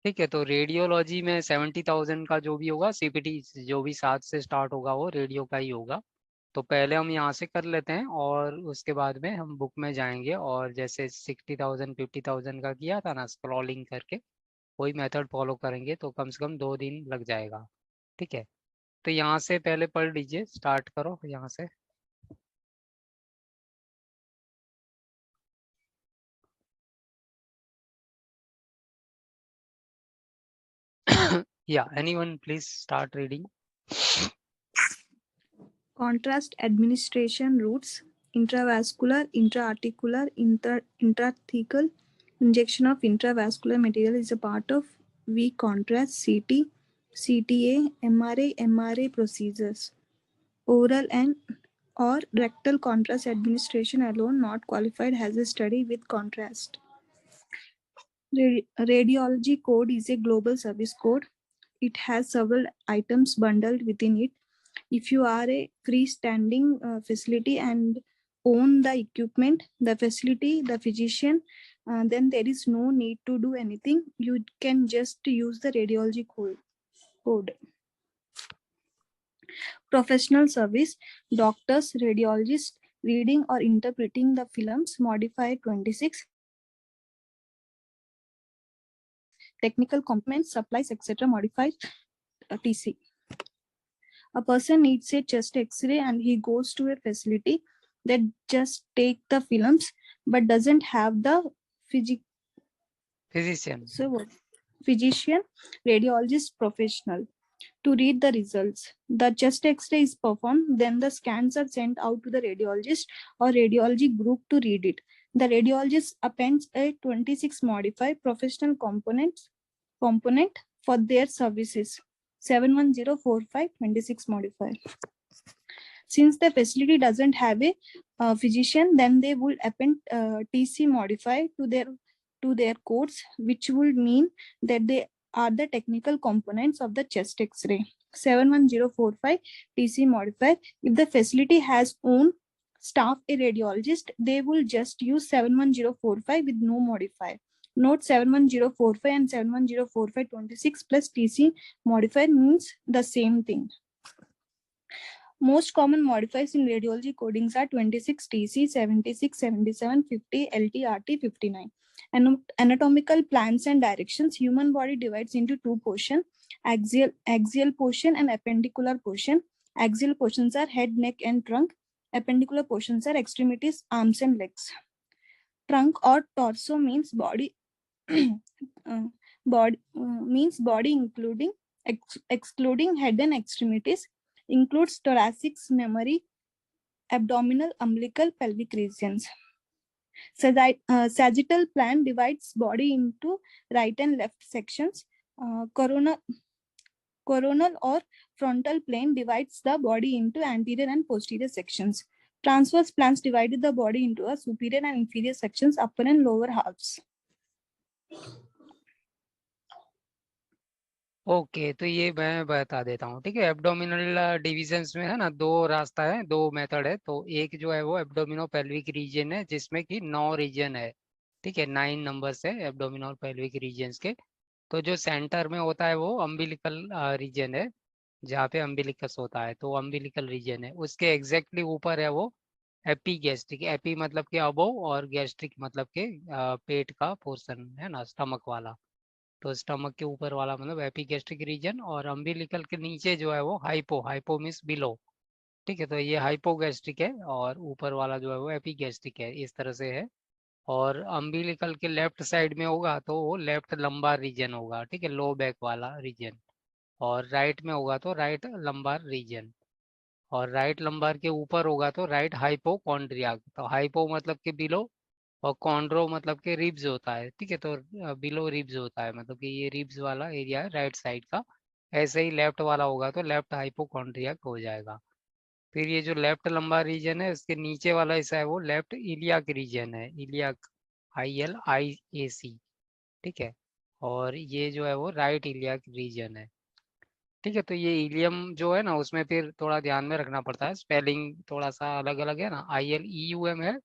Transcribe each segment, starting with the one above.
ठीक है, तो रेडियोलॉजी में 70,000 का जो भी होगा, सीपीटी जो भी 7 से स्टार्ट होगा वो रेडियो का ही होगा। तो पहले हम यहाँ से कर लेते हैं और उसके बाद में हम बुक में जाएंगे, और जैसे 60,000 50,000 का किया था ना स्क्रॉलिंग करके, वही मेथड फॉलो करेंगे तो कम से कम 2 दिन लग जाएगा। ठीक है, तो यहाँ से पहले पढ़ लीजिए, स्टार्ट करो यहाँ से। Yeah, anyone please start reading. Contrast administration routes: intravascular, intra-articular, intrathecal. Injection of intravascular material is a part of weak contrast CT, CTA, MRA procedures. Oral and or rectal contrast administration alone not qualified as a study with contrast. Radiology code is a global service code. It has several items bundled within it. If you are a freestanding facility and own the equipment, the facility, the physician, then there is no need to do anything. You can just use the radiology code. Professional service: doctors, radiologists, reading or interpreting the films. Modified 26. Technical components, supplies, etc. Modified TC. A person needs a chest X-ray and he goes to a facility that just take the films but doesn't have the Physician. physician, radiologist, professional to read the results. The chest X-ray is performed, then the scans are sent out to the radiologist or radiology group to read it. The radiologist appends a 26 modified professional component for their services. 71045 26 modified. Since the facility doesn't have a physician, then they would append TC modified to their codes, which would mean that they are the technical components of the chest X-ray. 71045 TC modified. If the facility has own staff a radiologist, they will just use 71045 with no modifier. Note 71045 and 71045 26 plus TC modifier means the same thing. Most common modifiers in radiology codings are 26 TC, 76, 77, 50, LT, RT, 59. Anatomical plans and directions. Human body divides into two portions, axial portion and appendicular portion. Axial portions are head, neck, and trunk. Appendicular portions are extremities, arms, and legs. Trunk or torso means body. Means body including excluding head and extremities. Includes thoracic, mammary, abdominal, umbilical, pelvic regions. Sagittal plan divides body into right and left sections. Coronal or frontal plane divides the body into anterior and posterior sections. Transverse plans divided the body into a superior and inferior sections, upper and lower halves. Okay, तो ये मैं बता देता हूँ। ठीक है, abdominal divisions में है ना, दो रास्ता है, दो मेथड है। तो एक जो है वो एब्डोमिनो पेल्विक रीजन है, जिसमें कि 9 रीजन है। ठीक है, 9 नंबर्स है एब्डोमिनो पेल्विक रीजन्स के। तो जो सेंटर में होता है वो अम्बिलिकल रीजन है, जहाँ पे अम्बिलिकस होता है, तो अम्बिलिकल रीजन है। उसके एग्जैक्टली ऊपर है वो एपी गैस्ट्रिक। एपी मतलब के अबोव, और गैस्ट्रिक मतलब के पेट का पोर्शन है ना, स्टमक वाला। तो स्टमक के ऊपर वाला मतलब एपिगैस्ट्रिक रीजन, और अम्बिलिकल के नीचे जो है वो हाइपो। Hypo means below. ठीक है, तो ये हाइपोगैस्ट्रिक है, और ऊपर वाला जो है वो एपिगैस्ट्रिक है, इस तरह से है। और अम्बिलिकल के लेफ्ट साइड में होगा तो वो लेफ्ट लंबार रीजन होगा। ठीक है, लो बैक वाला रीजन। और राइट में होगा तो राइट लंबार रीजन। और राइट लंबार के ऊपर होगा तो राइट हाइपोकॉन्ड्रिया। तो हाइपो मतलब कि बिलो, और कॉन्ड्रो मतलब कि रिब्स होता है। ठीक है, तो बिलो रिब्स होता है, मतलब कि ये रिब्स वाला एरिया है राइट साइड का। ऐसे ही लेफ्ट वाला होगा तो लेफ्ट हाइपोकॉन्ड्रियाक हो जाएगा। फिर ये जो लेफ्ट लंबा रीजन है, उसके नीचे वाला हिस्सा है वो लेफ्ट इलियाक रीजन है। Iliac, ILIAC। ठीक है, और ये जो है वो राइट इलियाक रीजन है। ठीक है, तो ये इलियम जो है ना, उसमें फिर थोड़ा ध्यान में रखना पड़ता है, स्पेलिंग थोड़ा सा अलग अलग है ना। ILEUM है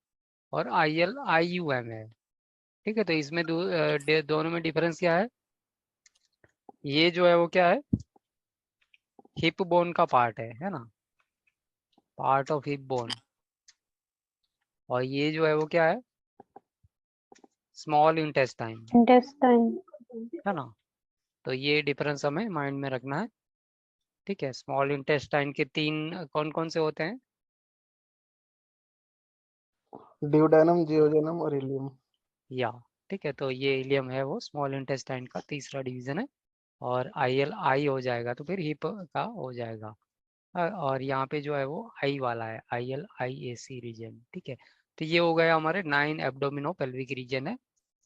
और ILIUM है। ठीक है, तो इसमें दोनों में डिफरेंस क्या है? ये जो है वो क्या है, हिप बोन का पार्ट है ना, पार्ट ऑफ हिप बोन। और ये जो है वो क्या है, स्मॉल इंटेस्टाइन, इंटेस्टाइन। है ना। तो ये डिफरेंस हमें माइंड में रखना है, ठीक है। स्मॉल इंटेस्टाइन के तीन कौन कौन से होते हैं? ड्यूडेनम, जियोजेनम और इलियम। या ठीक है, तो ये इलियम है वो स्मॉल इंटेस्टाइन का तीसरा डिवीजन है। और आई हो जाएगा तो फिर हिप का हो जाएगा। और यहाँ पे जो है वो आई वाला है, ILIAC रीजन, ठीक है। तो ये हो गया हमारे 9 एब्डोमिनो पेल्विक रीजन है।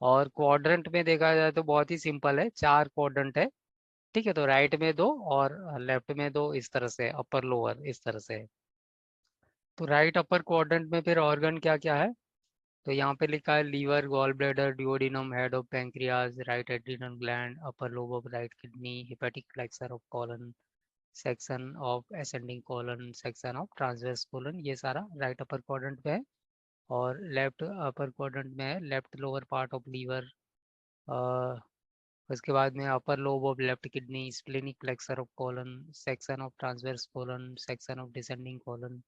और क्वाड्रेंट में देखा जाए तो बहुत ही सिंपल है, 4 क्वाड्रेंट है, ठीक है। तो राइट में 2 और लेफ्ट में 2, इस तरह से अपर लोअर इस तरह से। तो राइट अपर क्वाड्रेंट में फिर ऑर्गन क्या क्या है, तो यहाँ पे लिखा है liver, gall bladder, duodenum, head of pancreas, right adrenal gland, upper lobe of right kidney, hepatic flexure of colon, section of ascending colon, section of transverse colon, ये सारा राइट अपर क्वाड्रेंट में है। और लेफ्ट अपर क्वाड्रेंट में है left lower part of liver, उसके बाद में upper lobe of left kidney, splenic flexure of colon, section of transverse colon, section of descending colon,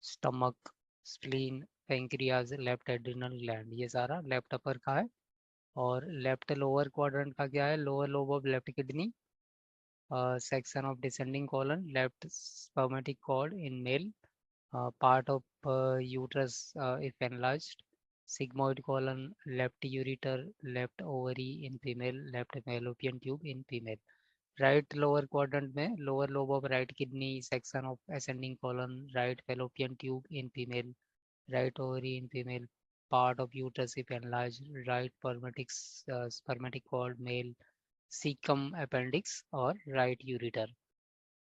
stomach, spleen, pancreas, left adrenal gland, ये सारा left upper का है। और लेफ्ट लोअर क्वाड्रेंट का क्या है, lower lobe of left kidney, section of descending colon, left spermatic cord in male, part of uterus if enlarged, sigmoid colon, left ureter, left ovary in female, left fallopian tube in female. Right lower quadrant में lower lobe of right kidney, section of ascending colon, right fallopian tube in female, right ovary in female, part of uterus if enlarged, right spermatic cord male, caecum appendix और right ureter,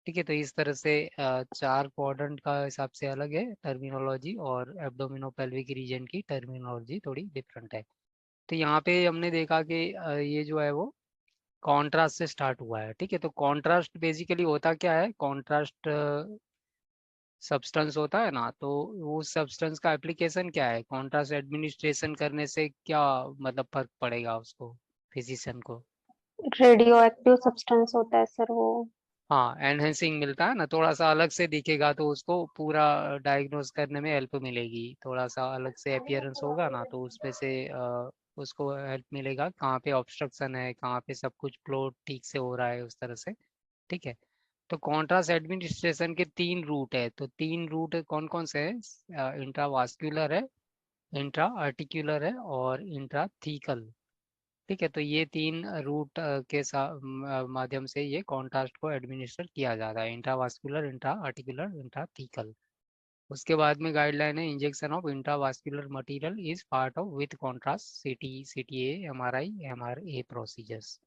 ठीक है। तो इस तरह से 4 quadrant का हिसाब से अलग है टर्मिनोलॉजी, और एब्डोमिनोपेल्विक रीजन की टर्मिनोलॉजी थोड़ी डिफरेंट है। तो यहाँ पे हमने देखा कि ये जो है वो कॉन्ट्रास्ट से स्टार्ट हुआ है, ठीक है। तो कॉन्ट्रास्ट बेसिकली होता क्या है, कॉन्ट्रास्ट सब्सटेंस होता है ना, तो वो सब्सटेंस का एप्लीकेशन क्या है, कॉन्ट्रास्ट एडमिनिस्ट्रेशन करने से क्या मतलब फर्क पड़ेगा उसको, फिजिशियन को? रेडियो एक्टिव सब्सटेंस होता है सर वो। हाँ, एनहेंसिंग मिलता है ना, थोड़ा सा अलग से दिखेगा तो उसको पूरा डायग्नोज करने में हेल्प मिलेगी। थोड़ा सा अलग से अपीयरेंस होगा ना तो उसमें से उसको हेल्प मिलेगा, कहाँ पे ऑब्स्ट्रक्शन है, कहाँ पे सब कुछ फ्लो ठीक से हो रहा है, उस तरह से, ठीक है। तो कॉन्ट्रास्ट एडमिनिस्ट्रेशन के 3 रूट है, तो 3 रूट कौन कौन से हैं, इंट्रावास्कुलर है, इंट्रा आर्टिकुलर है और इंट्राथीकल, ठीक है। तो ये 3 रूट के माध्यम से ये कॉन्ट्रास्ट को एडमिनिस्टर किया जाता है, इंट्रावास्कुलर, इंट्रा आर्टिकुलर, इंट्राथीकल। उसके बाद में गाइडलाइन है, injection of intravascular material is part of with contrast CTA, MRI procedures,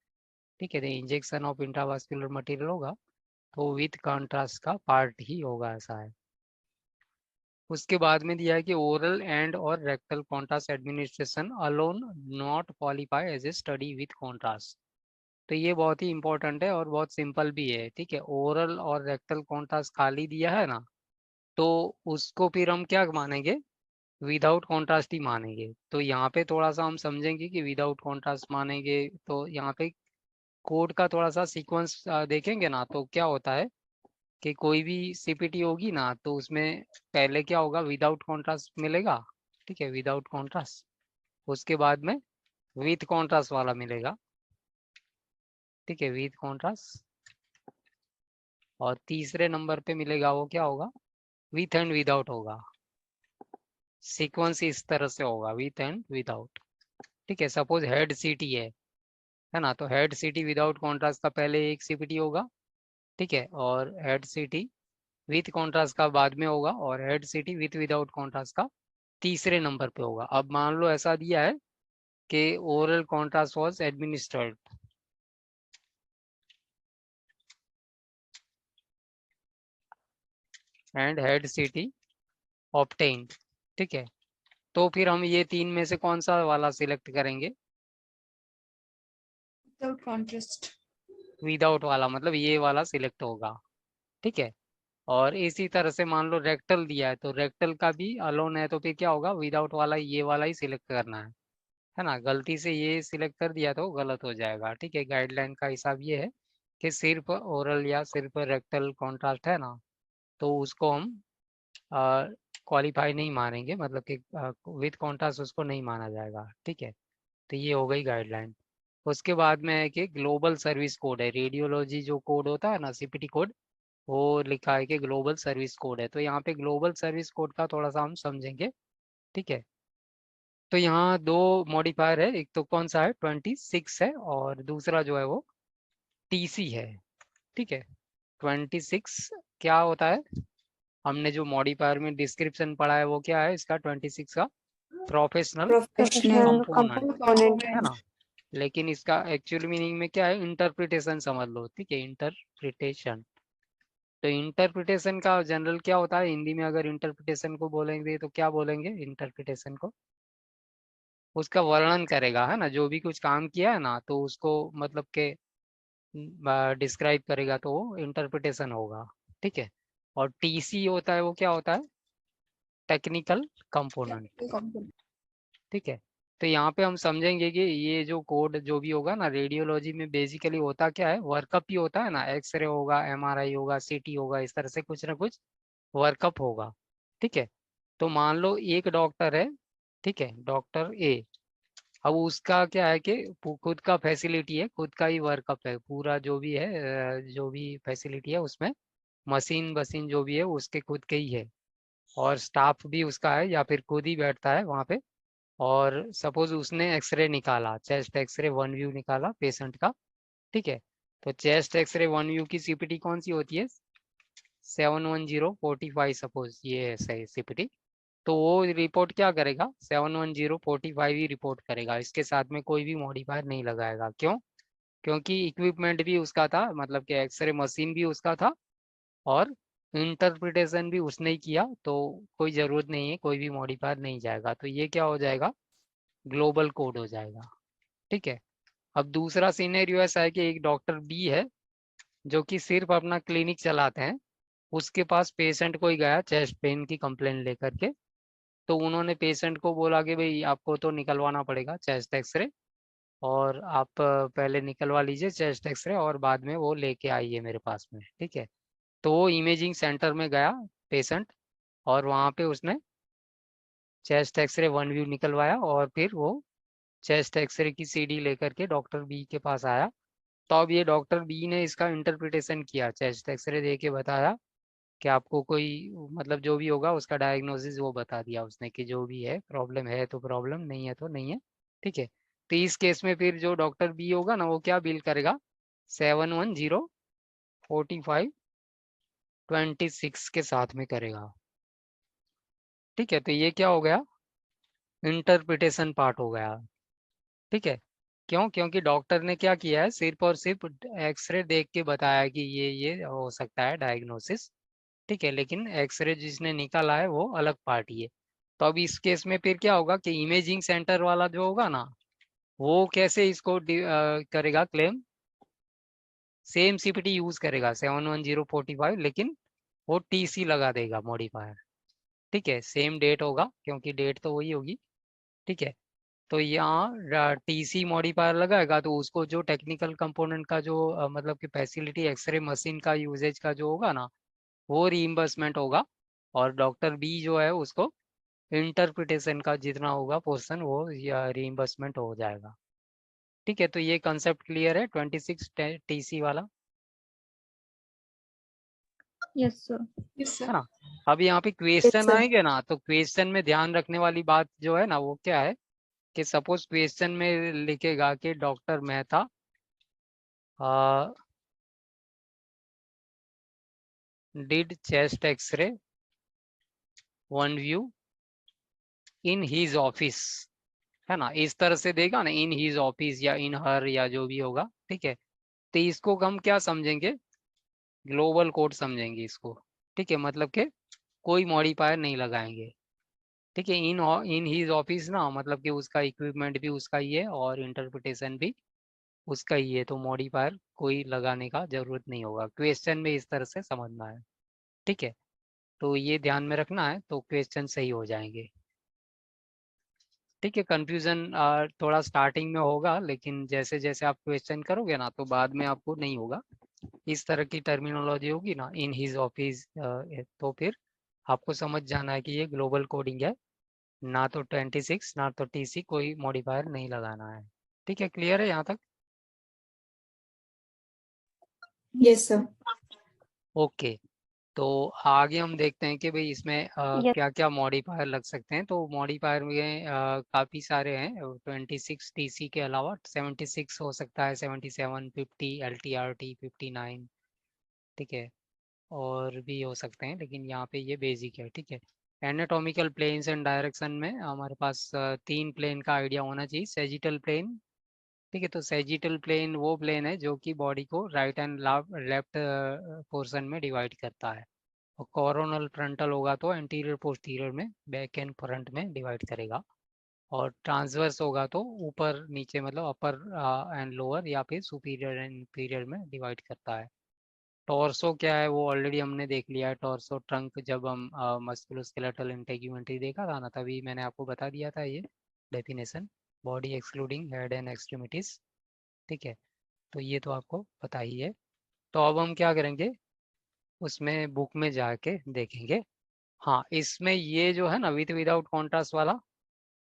ठीक है। तो इंजेक्शन ऑफ इंट्रावास्कुलर मटेरियल होगा तो विथ कॉन्ट्रास्ट का पार्ट ही होगा, ऐसा है। उसके बाद में दिया है कि ओरल एंड और rectal contrast administration alone not qualify as a study with contrast. तो ये बहुत ही इंपॉर्टेंट है और बहुत सिंपल भी है, ठीक है। ओरल और रेक्टल कॉन्ट्रास्ट खाली दिया है ना, तो उसको फिर हम क्या मानेंगे, विदाउट कॉन्ट्रास्ट ही मानेंगे। तो यहाँ पे थोड़ा सा हम समझेंगे कि विदाउट कॉन्ट्रास्ट मानेंगे, तो यहाँ पे कोड का थोड़ा सा सीक्वेंस देखेंगे ना, तो क्या होता है कि कोई भी CPT होगी ना तो उसमें पहले क्या होगा, विदाउट कॉन्ट्रास्ट मिलेगा, ठीक है, विदाउट कॉन्ट्रास्ट। उसके बाद में विथ कॉन्ट्रास्ट वाला मिलेगा, ठीक है, विथ कॉन्ट्रास्ट। और तीसरे नंबर पे मिलेगा वो क्या होगा, विथ एंड विदाउट होगा। सीक्वेंस इस तरह से होगा, विथ एंड विदाउट, ठीक है। सपोज हेड CT है ना, तो हेड CT विदाउट कॉन्ट्रास्ट का पहले एक CPT होगा, ठीक है। और हेड CT विथ कॉन्ट्रास्ट का बाद में होगा, और head CT with without contrast का तीसरे नंबर पे होगा। अब मान लो ऐसा दिया है कि oral contrast was administered and head CT obtained, ठीक है। तो फिर हम ये 3 में से कौन सा वाला सिलेक्ट करेंगे, Without contrast. विदाउट वाला, मतलब ये वाला सिलेक्ट होगा, ठीक है। और इसी तरह से मान लो रेक्टल दिया है, तो रेक्टल का भी अलोन है तो फिर क्या होगा, विदाउट वाला ये वाला ही सिलेक्ट करना है, है ना, गलती से ये सिलेक्ट कर दिया तो गलत हो जाएगा। ठीक है, गाइडलाइन का हिसाब ये है कि सिर्फ ओरल या सिर्फ रेक्टल कॉन्ट्रास्ट है ना, तो उसको हम क्वालिफाई नहीं मानेंगे, मतलब कि विद कॉन्ट्रास्ट उसको नहीं माना जाएगा। ठीक है, तो ये हो गई गाइडलाइन। उसके बाद में है कि ग्लोबल सर्विस कोड है, रेडियोलॉजी जो कोड होता है ना, सीपीटी कोड, वो लिखा है कि ग्लोबल सर्विस कोड है। तो यहाँ पे ग्लोबल सर्विस कोड का थोड़ा सा हम समझेंगे। ठीक है, तो यहाँ दो मॉडिफायर है, एक तो कौन सा है 26 है, और दूसरा जो है वो टीसी है। ठीक है, 26 क्या होता है, हमने जो मॉडिफायर में डिस्क्रिप्शन पढ़ा है वो क्या है इसका, 26 का प्रोफेशनल प्रोफेशनल कंपोनेंट, कंपोनेंट। है ना। लेकिन इसका एक्चुअल मीनिंग में क्या है, इंटरप्रिटेशन समझ लो। ठीक है, इंटरप्रिटेशन। तो इंटरप्रिटेशन का जनरल क्या होता है, हिंदी में अगर इंटरप्रिटेशन को बोलेंगे तो क्या बोलेंगे, इंटरप्रिटेशन को उसका वर्णन करेगा, है ना, जो भी कुछ काम किया है ना तो उसको मतलब के डिस्क्राइब करेगा, तो वो इंटरप्रिटेशन होगा। ठीक है, और टीसी होता है वो क्या होता है, टेक्निकल कंपोनेंट। ठीक है, तो यहाँ पे हम समझेंगे कि ये जो कोड जो भी होगा ना, रेडियोलॉजी में बेसिकली होता क्या है, वर्कअप ही होता है ना, एक्सरे होगा, एमआरआई होगा, सीटी होगा, इस तरह से कुछ ना कुछ वर्कअप होगा। ठीक है, तो मान लो एक डॉक्टर है, ठीक है, डॉक्टर ए, अब उसका क्या है कि खुद का फैसिलिटी है, खुद का ही वर्कअप है, पूरा जो भी है जो भी फैसिलिटी है उसमें मशीन वशीन जो भी है उसके खुद के ही है, और स्टाफ भी उसका है या फिर खुद ही बैठता है वहाँ पे। और सपोज उसने एक्सरे निकाला, चेस्ट एक्सरे वन व्यू निकाला पेशेंट का। ठीक है, तो चेस्ट एक्सरे वन व्यू की सीपीटी कौन सी होती है, 71045, सपोज ये है सही सीपीटी। तो वो रिपोर्ट क्या करेगा, 71045 ही रिपोर्ट करेगा, इसके साथ में कोई भी मॉडिफायर नहीं लगाएगा। क्यों, क्योंकि इक्विपमेंट भी उसका था, मतलब कि एक्सरे मशीन भी उसका था, और इंटरप्रिटेशन भी उसने ही किया, तो कोई ज़रूरत नहीं है, कोई भी मॉडिफायर नहीं जाएगा। तो ये क्या हो जाएगा, ग्लोबल कोड हो जाएगा। ठीक है, अब दूसरा सीनेरियो ऐसा है कि एक डॉक्टर बी है जो कि सिर्फ अपना क्लिनिक चलाते हैं, उसके पास पेशेंट कोई गया चेस्ट पेन की कंप्लेन लेकर के, तो उन्होंने पेशेंट को बोला कि भाई आपको तो निकलवाना पड़ेगा चेस्ट एक्सरे, और आप पहले निकलवा लीजिए चेस्ट एक्सरे और बाद में वो लेके आइए मेरे पास में। ठीक है, तो वो इमेजिंग सेंटर में गया पेशेंट, और वहाँ पे उसने चेस्ट एक्सरे वन व्यू निकलवाया, और फिर वो चेस्ट एक्सरे की सीडी लेकर के डॉक्टर बी के पास आया। तो अब ये डॉक्टर बी ने इसका इंटरप्रिटेशन किया, चेस्ट एक्सरे दे के बताया कि आपको कोई मतलब जो भी होगा उसका डायग्नोसिस वो बता दिया उसने कि जो भी है प्रॉब्लम है तो प्रॉब्लम, नहीं है तो नहीं है। ठीक है, तो इस केस में फिर जो डॉक्टर बी होगा ना वो क्या बिल करेगा, 7104526 के साथ में करेगा। ठीक है, तो ये क्या हो गया, इंटरप्रिटेशन पार्ट हो गया। ठीक है, क्यों, क्योंकि डॉक्टर ने क्या किया है, सिर्फ और सिर्फ एक्सरे देख के बताया कि ये हो सकता है डायग्नोसिस। ठीक है, लेकिन एक्सरे जिसने निकाला है वो अलग पार्टी है। तो अब इस केस में फिर क्या होगा कि इमेजिंग सेंटर वाला जो होगा ना, वो कैसे इसको करेगा क्लेम, सेम सीपीटी यूज करेगा 71045, लेकिन वो टीसी लगा देगा मॉडिफायर। ठीक है, सेम डेट होगा क्योंकि डेट तो वही होगी। ठीक है, तो यहाँ टीसी मॉडिफायर लगाएगा, तो उसको जो टेक्निकल कंपोनेंट का जो मतलब कि फैसिलिटी एक्सरे मशीन का यूजेज का जो होगा ना, वो रीइंबर्समेंट होगा, और डॉक्टर बी जो है उसको इंटरप्रिटेशन का जितना होगा पोर्शन वो रीइंबर्समेंट हो जाएगा। ठीक है, तो ये कंसेप्ट क्लियर है 26 टीसी वाला, Yes, sir. है ना। अब यहाँ पे Yes, क्वेश्चन sir. आएंगे ना, तो क्वेश्चन में ध्यान रखने वाली बात जो है ना वो क्या है, कि सपोज क्वेश्चन में लिखेगा कि doctor Mehta did chest x-ray one view in his office, है ना, इस तरह से देगा ना, इन हीज ऑफिस या इन हर या जो भी होगा। ठीक है, तो इसको हम क्या समझेंगे, ग्लोबल कोड समझेंगे इसको। ठीक है, मतलब कि कोई मॉडिफायर नहीं लगाएंगे। ठीक है, इन हीज ऑफिस ना, मतलब कि उसका इक्विपमेंट भी उसका ही है और इंटरप्रिटेशन भी उसका ही है, तो मॉडिफायर कोई लगाने का जरूरत नहीं होगा, क्वेश्चन में इस तरह से समझना है। ठीक है, तो ये ध्यान में रखना है, तो क्वेश्चन सही हो जाएंगे। ठीक है। कंफ्यूजन थोड़ा स्टार्टिंग में होगा, लेकिन जैसे जैसे आप क्वेश्चन करोगे ना तो बाद में आपको नहीं होगा। इस तरह की टर्मिनोलॉजी होगी ना, इन हिज ऑफिस, तो फिर आपको समझ जाना है कि ये ग्लोबल कोडिंग है, ना तो 26 ना तो टीसी, कोई मॉडिफायर नहीं लगाना है। ठीक है, क्लियर है यहाँ तक? Yes, sir. ओके, तो आगे हम देखते हैं कि भाई इसमें यस क्या क्या मॉडिफायर लग सकते हैं। तो मॉडिफायर में काफ़ी सारे हैं। 26 टीसी के अलावा 76 हो सकता है, 77, 50, LTRT 59, ठीक है, और भी हो सकते हैं, लेकिन यहाँ पे ये बेसिक है। ठीक है, एनाटॉमिकल प्लेन्स एंड डायरेक्शन में हमारे पास 3 प्लेन का आइडिया होना चाहिए। सेजिटल प्लेन, ठीक है, तो सेजिटल प्लेन वो प्लेन है जो कि बॉडी को राइट एंड लेफ्ट पोर्शन में डिवाइड करता है। और कोरोनल फ्रंटल होगा तो एंटीरियर पोस्टीरियर में, बैक एंड फ्रंट में डिवाइड करेगा। और ट्रांसवर्स होगा तो ऊपर नीचे, मतलब अपर एंड लोअर, या फिर सुपीरियर एंड इंफीरियर में डिवाइड करता है। टॉर्सो क्या है वो ऑलरेडी हमने देख लिया है। टॉर्सो ट्रंक जब हम मस्कुलोस्केलेटल इंटेग्यूमेंट्री देखा था ना, तभी मैंने आपको बता दिया था ये definition, body excluding head and extremities. ठीक है, तो ये तो आपको पता ही है। तो अब हम क्या करेंगे, उसमें बुक में जाके देखेंगे। हाँ, इसमें ये जो है ना विथ विदाउट कॉन्ट्रास्ट वाला,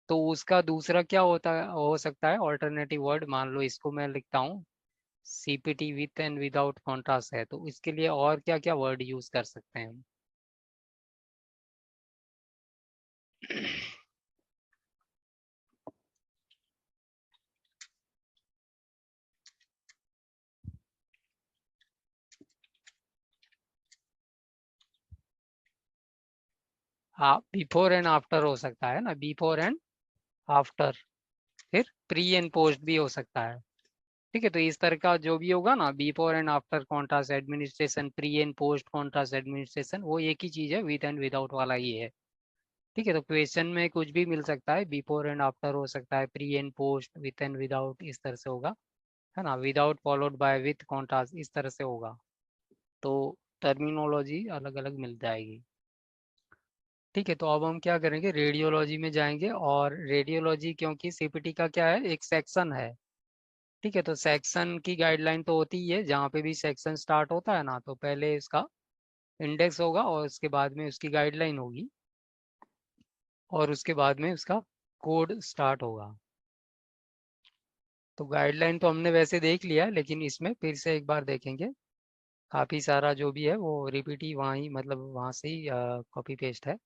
तो उसका दूसरा क्या होता है, हो सकता है ऑल्टरनेटिव वर्ड। मान लो इसको मैं लिखता हूँ CPT with and without contrast है, तो इसके लिए और क्या क्या वर्ड यूज कर सकते हैं हम? हाँ, बिफोर एंड आफ्टर हो सकता है ना, बिफोर एंड आफ्टर। फिर प्री एंड पोस्ट भी हो सकता है। ठीक है, तो इस तरह का जो भी होगा ना, before and after contrast administration, pre and post contrast administration, वो एक ही चीज है, विद एंड विदाउट वाला ये है। ठीक है, तो क्वेश्चन में कुछ भी मिल सकता है, बिफोर एंड आफ्टर हो सकता है, pre and post, with and without, इस तरह से होगा, है ना, without followed by with contrast, इस तरह से होगा। तो टर्मिनोलॉजी अलग अलग मिल जाएगी। ठीक है, तो अब हम क्या करेंगे, रेडियोलॉजी में जाएंगे। और रेडियोलॉजी क्योंकि CPT का क्या है, एक सेक्शन है। ठीक है, तो सेक्शन की गाइडलाइन तो होती ही है, जहाँ पे भी सेक्शन स्टार्ट होता है ना, तो पहले इसका इंडेक्स होगा और उसके बाद में उसकी गाइडलाइन होगी, और उसके बाद में उसका कोड स्टार्ट होगा। तो गाइडलाइन तो हमने वैसे देख लिया है, लेकिन इसमें फिर से एक बार देखेंगे। काफ़ी सारा जो भी है वो रिपीट ही, वहाँ ही, मतलब वहाँ से ही कॉपी पेस्ट है।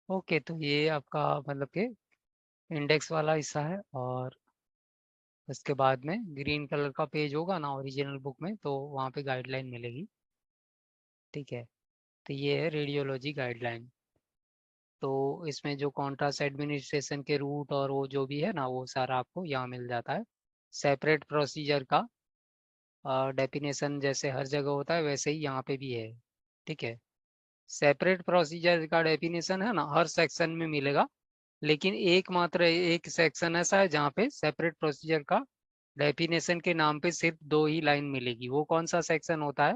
ओके, तो ये आपका मतलब कि इंडेक्स वाला हिस्सा है। और उसके बाद में ग्रीन कलर का पेज होगा ना ओरिजिनल बुक में, तो वहाँ पे गाइडलाइन मिलेगी। ठीक है, तो ये है रेडियोलॉजी गाइडलाइन। तो इसमें जो कॉन्ट्रास्ट एडमिनिस्ट्रेशन के रूट और वो जो भी है ना, वो सारा आपको यहाँ मिल जाता है। सेपरेट प्रोसीजर का डेफिनेशन जैसे हर जगह होता है, वैसे ही यहाँ पे भी है। ठीक है, सेपरेट प्रोसीजर का डेफिनेशन है ना, हर सेक्शन में मिलेगा, लेकिन एकमात्र एक सेक्शन ऐसा है जहाँ पे सेपरेट प्रोसीजर का डेफिनेशन के नाम पे सिर्फ 2 ही लाइन मिलेगी। वो कौन सा सेक्शन होता है,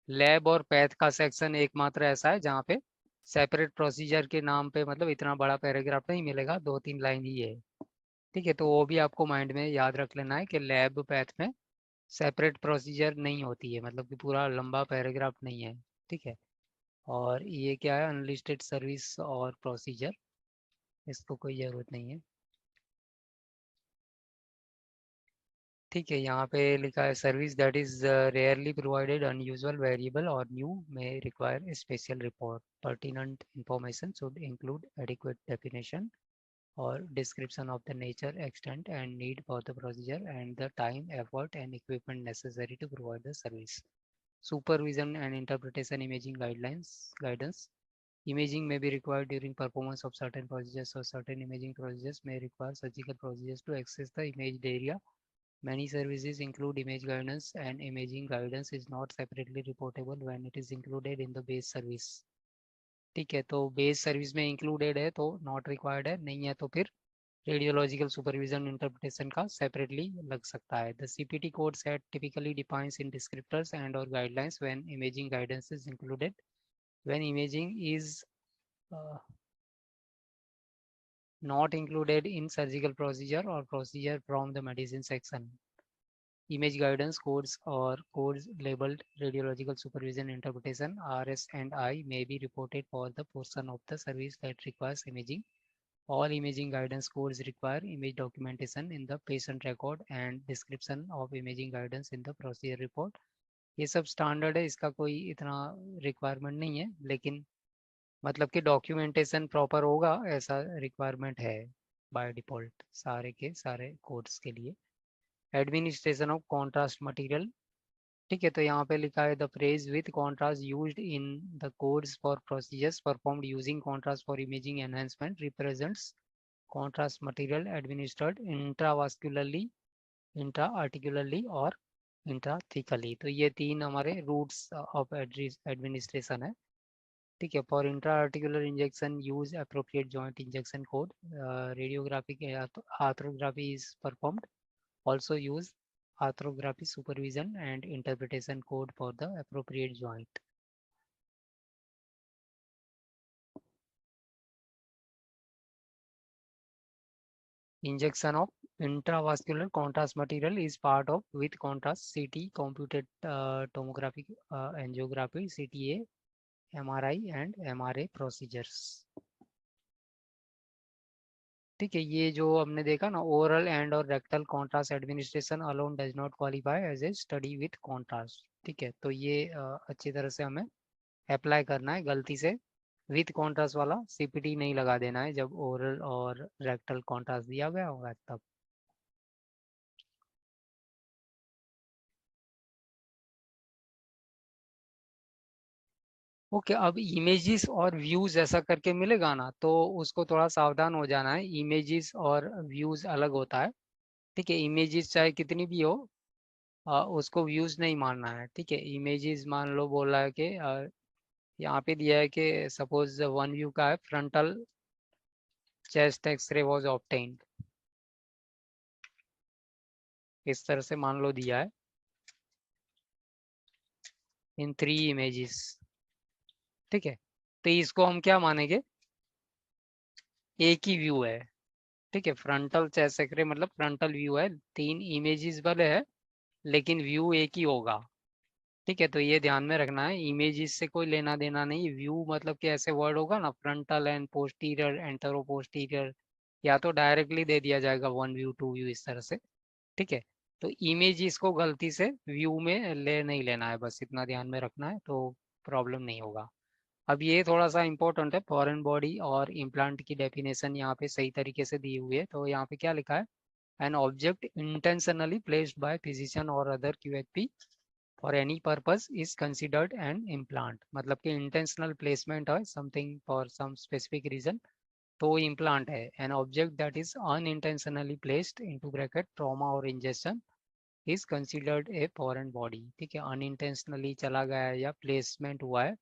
लैब और पैथ का सेक्शन एकमात्र ऐसा है जहाँ पे सेपरेट प्रोसीजर के नाम पे, मतलब इतना बड़ा पैराग्राफ नहीं मिलेगा, 2-3 लाइन ही है। ठीक है, तो वो भी आपको माइंड में याद रख लेना है कि लैब पैथ में सेपरेट प्रोसीजर नहीं होती है, मतलब कि पूरा लंबा पैराग्राफ नहीं है। ठीक है, और ये क्या है, अनलिस्टेड सर्विस और प्रोसीजर, इसको कोई ज़रूरत नहीं है। ठीक है, यहाँ पे लिखा है service that is rarely provided, unusual, variable और new, may require special report, pertinent information should include adequate definition और description of the nature, extent and need for the procedure and the time, effort and equipment necessary to provide the service. Supervision and interpretation imaging guidance. Imaging may be required during performance of certain procedures, or certain imaging procedures may require surgical procedures to access the imaged area, Many services include image guidance and imaging guidance is not separately reportable when it is included in the base service. ठीक है, तो base service में included है तो not required है, नहीं है तो फिर रेडियोलॉजिकल सुपरविजन इंटरप्रिटेशन का सेपरेटली लग सकता है. The CPT code set typically defines in descriptors and और guidelines when imaging guidance is included. When imaging is not included in surgical procedure or procedure from the medicine section. Image guidance codes or codes labeled radiological supervision interpretation RS and I may be reported for the portion of the service that requires imaging. All imaging guidance codes require image documentation in the patient record and description of imaging guidance in the procedure report. ये सब standard है, इसका कोई इतना requirement नहीं है, लेकिन मतलब कि डॉक्यूमेंटेशन प्रॉपर होगा ऐसा रिक्वायरमेंट है बाय डिफॉल्ट सारे के सारे कोड्स के लिए. Administration of contrast material. ठीक है, तो यहाँ पे लिखा है the phrase with contrast used in the codes for procedures performed using contrast for imaging enhancement represents contrast material administered intravascularly, intra articularly और इंट्राथिकली. तो ये तीन हमारे रूट्स ऑफ एडमिनिस्ट्रेशन है. ठीक है, for intra articular injection use appropriate joint injection code. Radiographic arthrography is performed. Also use arthrography supervision and interpretation code for the appropriate joint. Injection of intravascular contrast material is part of with contrast CT, computed tomographic angiography, CTA, MRI and MRA procedures. ठीक है, ये जो हमने देखा ना oral and और rectal contrast administration alone does not qualify as a study with contrast. ठीक है, तो ये अच्छी तरह से हमें अप्लाई करना है. गलती से विथ कॉन्ट्रास्ट वाला CPT नहीं लगा देना है जब ओरल और रेक्टल कॉन्ट्रास्ट दिया गया होगा तब. ओके, अब इमेजेस और व्यूज ऐसा करके मिलेगा ना, तो उसको थोड़ा सावधान हो जाना है. इमेजेस और व्यूज अलग होता है. ठीक है, इमेजेस चाहे कितनी भी हो उसको व्यूज नहीं मानना है. ठीक है, इमेजेस मान लो बोल रहा है कि यहाँ पे दिया है कि सपोज वन व्यू का है frontal chest x-ray was obtained, इस तरह से मान लो दिया है इन 3 इमेजेस. ठीक है, तो इसको हम क्या मानेंगे, एक ही व्यू है. ठीक है, फ्रंटल चेस्ट एक्सरे मतलब फ्रंटल व्यू है, 3 इमेजेस वाले है लेकिन व्यू एक ही होगा. ठीक है, तो ये ध्यान में रखना है, इमेजेस से कोई लेना देना नहीं. व्यू मतलब कि ऐसे वर्ड होगा ना frontal and posterior anteroposterior, या तो डायरेक्टली दे दिया जाएगा 1 व्यू 2 व्यू इस तरह से. ठीक है, तो इमेजेस को गलती से व्यू में ले नहीं लेना है, बस इतना ध्यान में रखना है तो प्रॉब्लम नहीं होगा. अब ये थोड़ा सा इंपॉर्टेंट है, फॉरेन बॉडी और इम्प्लांट की डेफिनेशन यहाँ पे सही तरीके से दी हुई है. तो यहाँ पे क्या लिखा है, an object intentionally placed bye physician और other QHP for any purpose is considered an implant. मतलब कि intentional placement है something for some specific reason तो implant है. An object that is unintentionally placed into bracket trauma or ingestion is considered a foreign body. ठीक है, unintentionally चला गया है या placement हुआ है,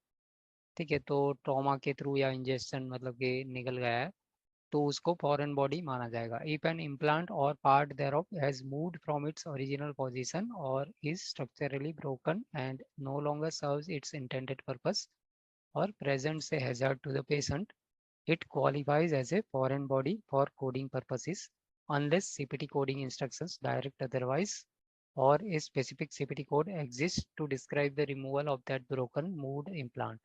ठीक है, तो trauma के थ्रू या ingestion मतलब कि निकल गया है तो उसको फॉरेन बॉडी माना जाएगा. इफ एन इम्प्लांट और part thereof has moved from its original position or is structurally broken and no longer serves its intended purpose or presents a hazard to the patient, it qualifies as a foreign body for coding purposes unless CPT coding instructions direct otherwise or a specific CPT code exists to describe the removal of that broken moved implant.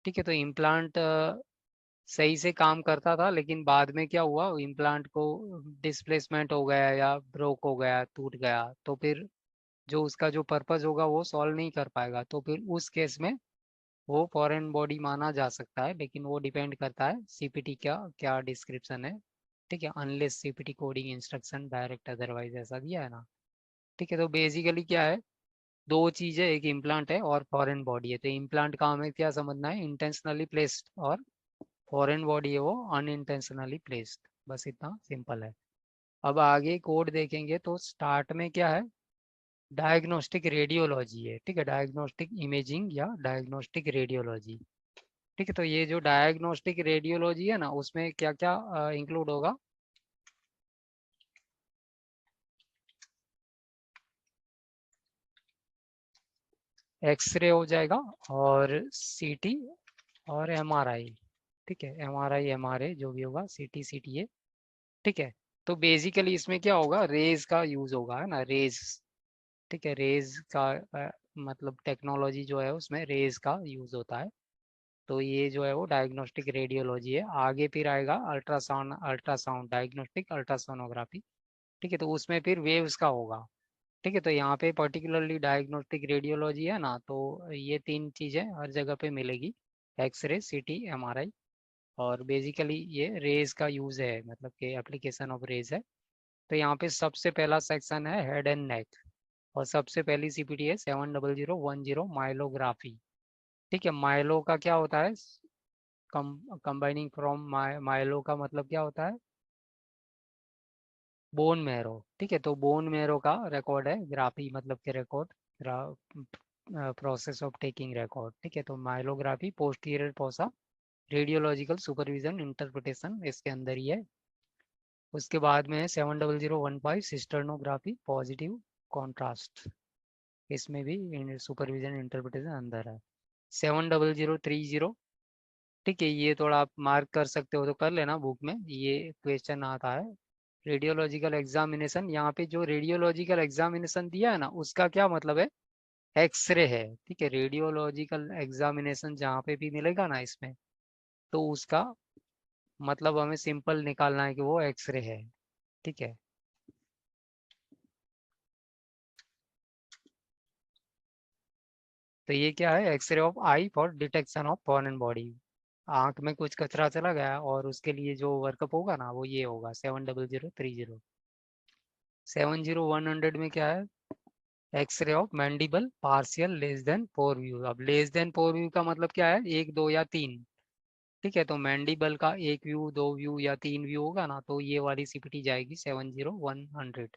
ठीक है, तो implant सही से काम करता था लेकिन बाद में क्या हुआ, इम्प्लांट को डिस्प्लेसमेंट हो गया या ब्रोक हो गया, टूट गया, तो फिर जो उसका जो पर्पस होगा वो सॉल्व नहीं कर पाएगा. तो फिर उस केस में वो फॉरेन बॉडी माना जा सकता है, लेकिन वो डिपेंड करता है CPT का क्या डिस्क्रिप्शन है. ठीक है, unless CPT coding instruction direct otherwise ऐसा दिया है ना. ठीक है, तो बेसिकली क्या है, 2 चीज़ें, एक इम्प्लांट है और फॉरेन बॉडी है. तो इम्प्लांट का हमें क्या समझना है, इंटेंशनली प्लेस्ड, और फॉरेन बॉडी है वो अनइंटेंशनली प्लेस्ड, बस इतना सिंपल है. अब आगे कोड देखेंगे तो स्टार्ट में क्या है, डायग्नोस्टिक रेडियोलॉजी है, ठीक है, डायग्नोस्टिक इमेजिंग या डायग्नोस्टिक रेडियोलॉजी। ठीक है, तो ये जो डायग्नोस्टिक रेडियोलॉजी है ना, उसमें क्या क्या इंक्लूड होगा, एक्सरे हो जाएगा और सीटी और एमआरआई। ठीक है, एमआरआई एमआरए जो भी होगा, सीटी सीटीए। ठीक है, तो बेसिकली इसमें क्या होगा, रेज का यूज होगा, है ना, रेज। ठीक है, रेज का मतलब टेक्नोलॉजी जो है उसमें रेज का यूज होता है। तो ये जो है वो डायग्नोस्टिक रेडियोलॉजी है। आगे फिर आएगा अल्ट्रासाउंड, अल्ट्रासाउंड डायग्नोस्टिक अल्ट्रासोनोग्राफी। ठीक है, तो उसमें फिर वेव्स का होगा। ठीक है, तो यहाँ पे पर्टिकुलरली डायग्नोस्टिक रेडियोलॉजी है ना, तो ये तीन चीज़ें हर जगह पे मिलेगी, एक्सरे सीटी एमआरआई। और बेसिकली ये रेज का यूज़ है, मतलब कि एप्लीकेशन ऑफ रेज है। तो यहाँ पे सबसे पहला सेक्शन है हेड एंड नेक, और सबसे पहली सीपीटी है 70010 माइलोग्राफी। ठीक है, माइलो का क्या होता है, कंबाइनिंग फ्रॉम माइलो का मतलब क्या होता है, बोन मैरो। ठीक है, तो बोन मैरो का रिकॉर्ड है, ग्राफी मतलब के record, process of taking record. ठीक है, तो माइलोग्राफी posterior fossa radiological supervision interpretation इसके अंदर ही है। उसके बाद में है 70015 सिस्टर्नोग्राफी पॉजिटिव कॉन्ट्रास्ट, इसमें भी सुपरविजन इंटरप्रिटेशन अंदर है। 70030, ठीक है, ये थोड़ा आप मार्क कर सकते हो तो कर लेना, बुक में ये क्वेश्चन आता है। रेडियोलॉजिकल एग्जामिनेशन, यहाँ पे जो रेडियोलॉजिकल एग्जामिनेशन दिया है ना, उसका क्या मतलब है, एक्सरे है। ठीक है, रेडियोलॉजिकल एग्जामिनेशन जहाँ पे भी मिलेगा ना इसमें, तो उसका मतलब हमें सिंपल निकालना है कि वो एक्सरे है। ठीक है, तो ये क्या है, x ray of eye for detection of foreign body. आंख में कुछ कचरा चला गया और उसके लिए जो वर्कअप होगा ना, वो ये होगा 70030। 70100 में क्या है, x ray of mandible partial less than 4 view. अब लेस देन 4 व्यू का मतलब क्या है, एक दो या तीन। ठीक है, तो मैंडिबल का एक व्यू, दो व्यू या तीन व्यू होगा ना, तो ये वाली सीपीटी जाएगी 70100।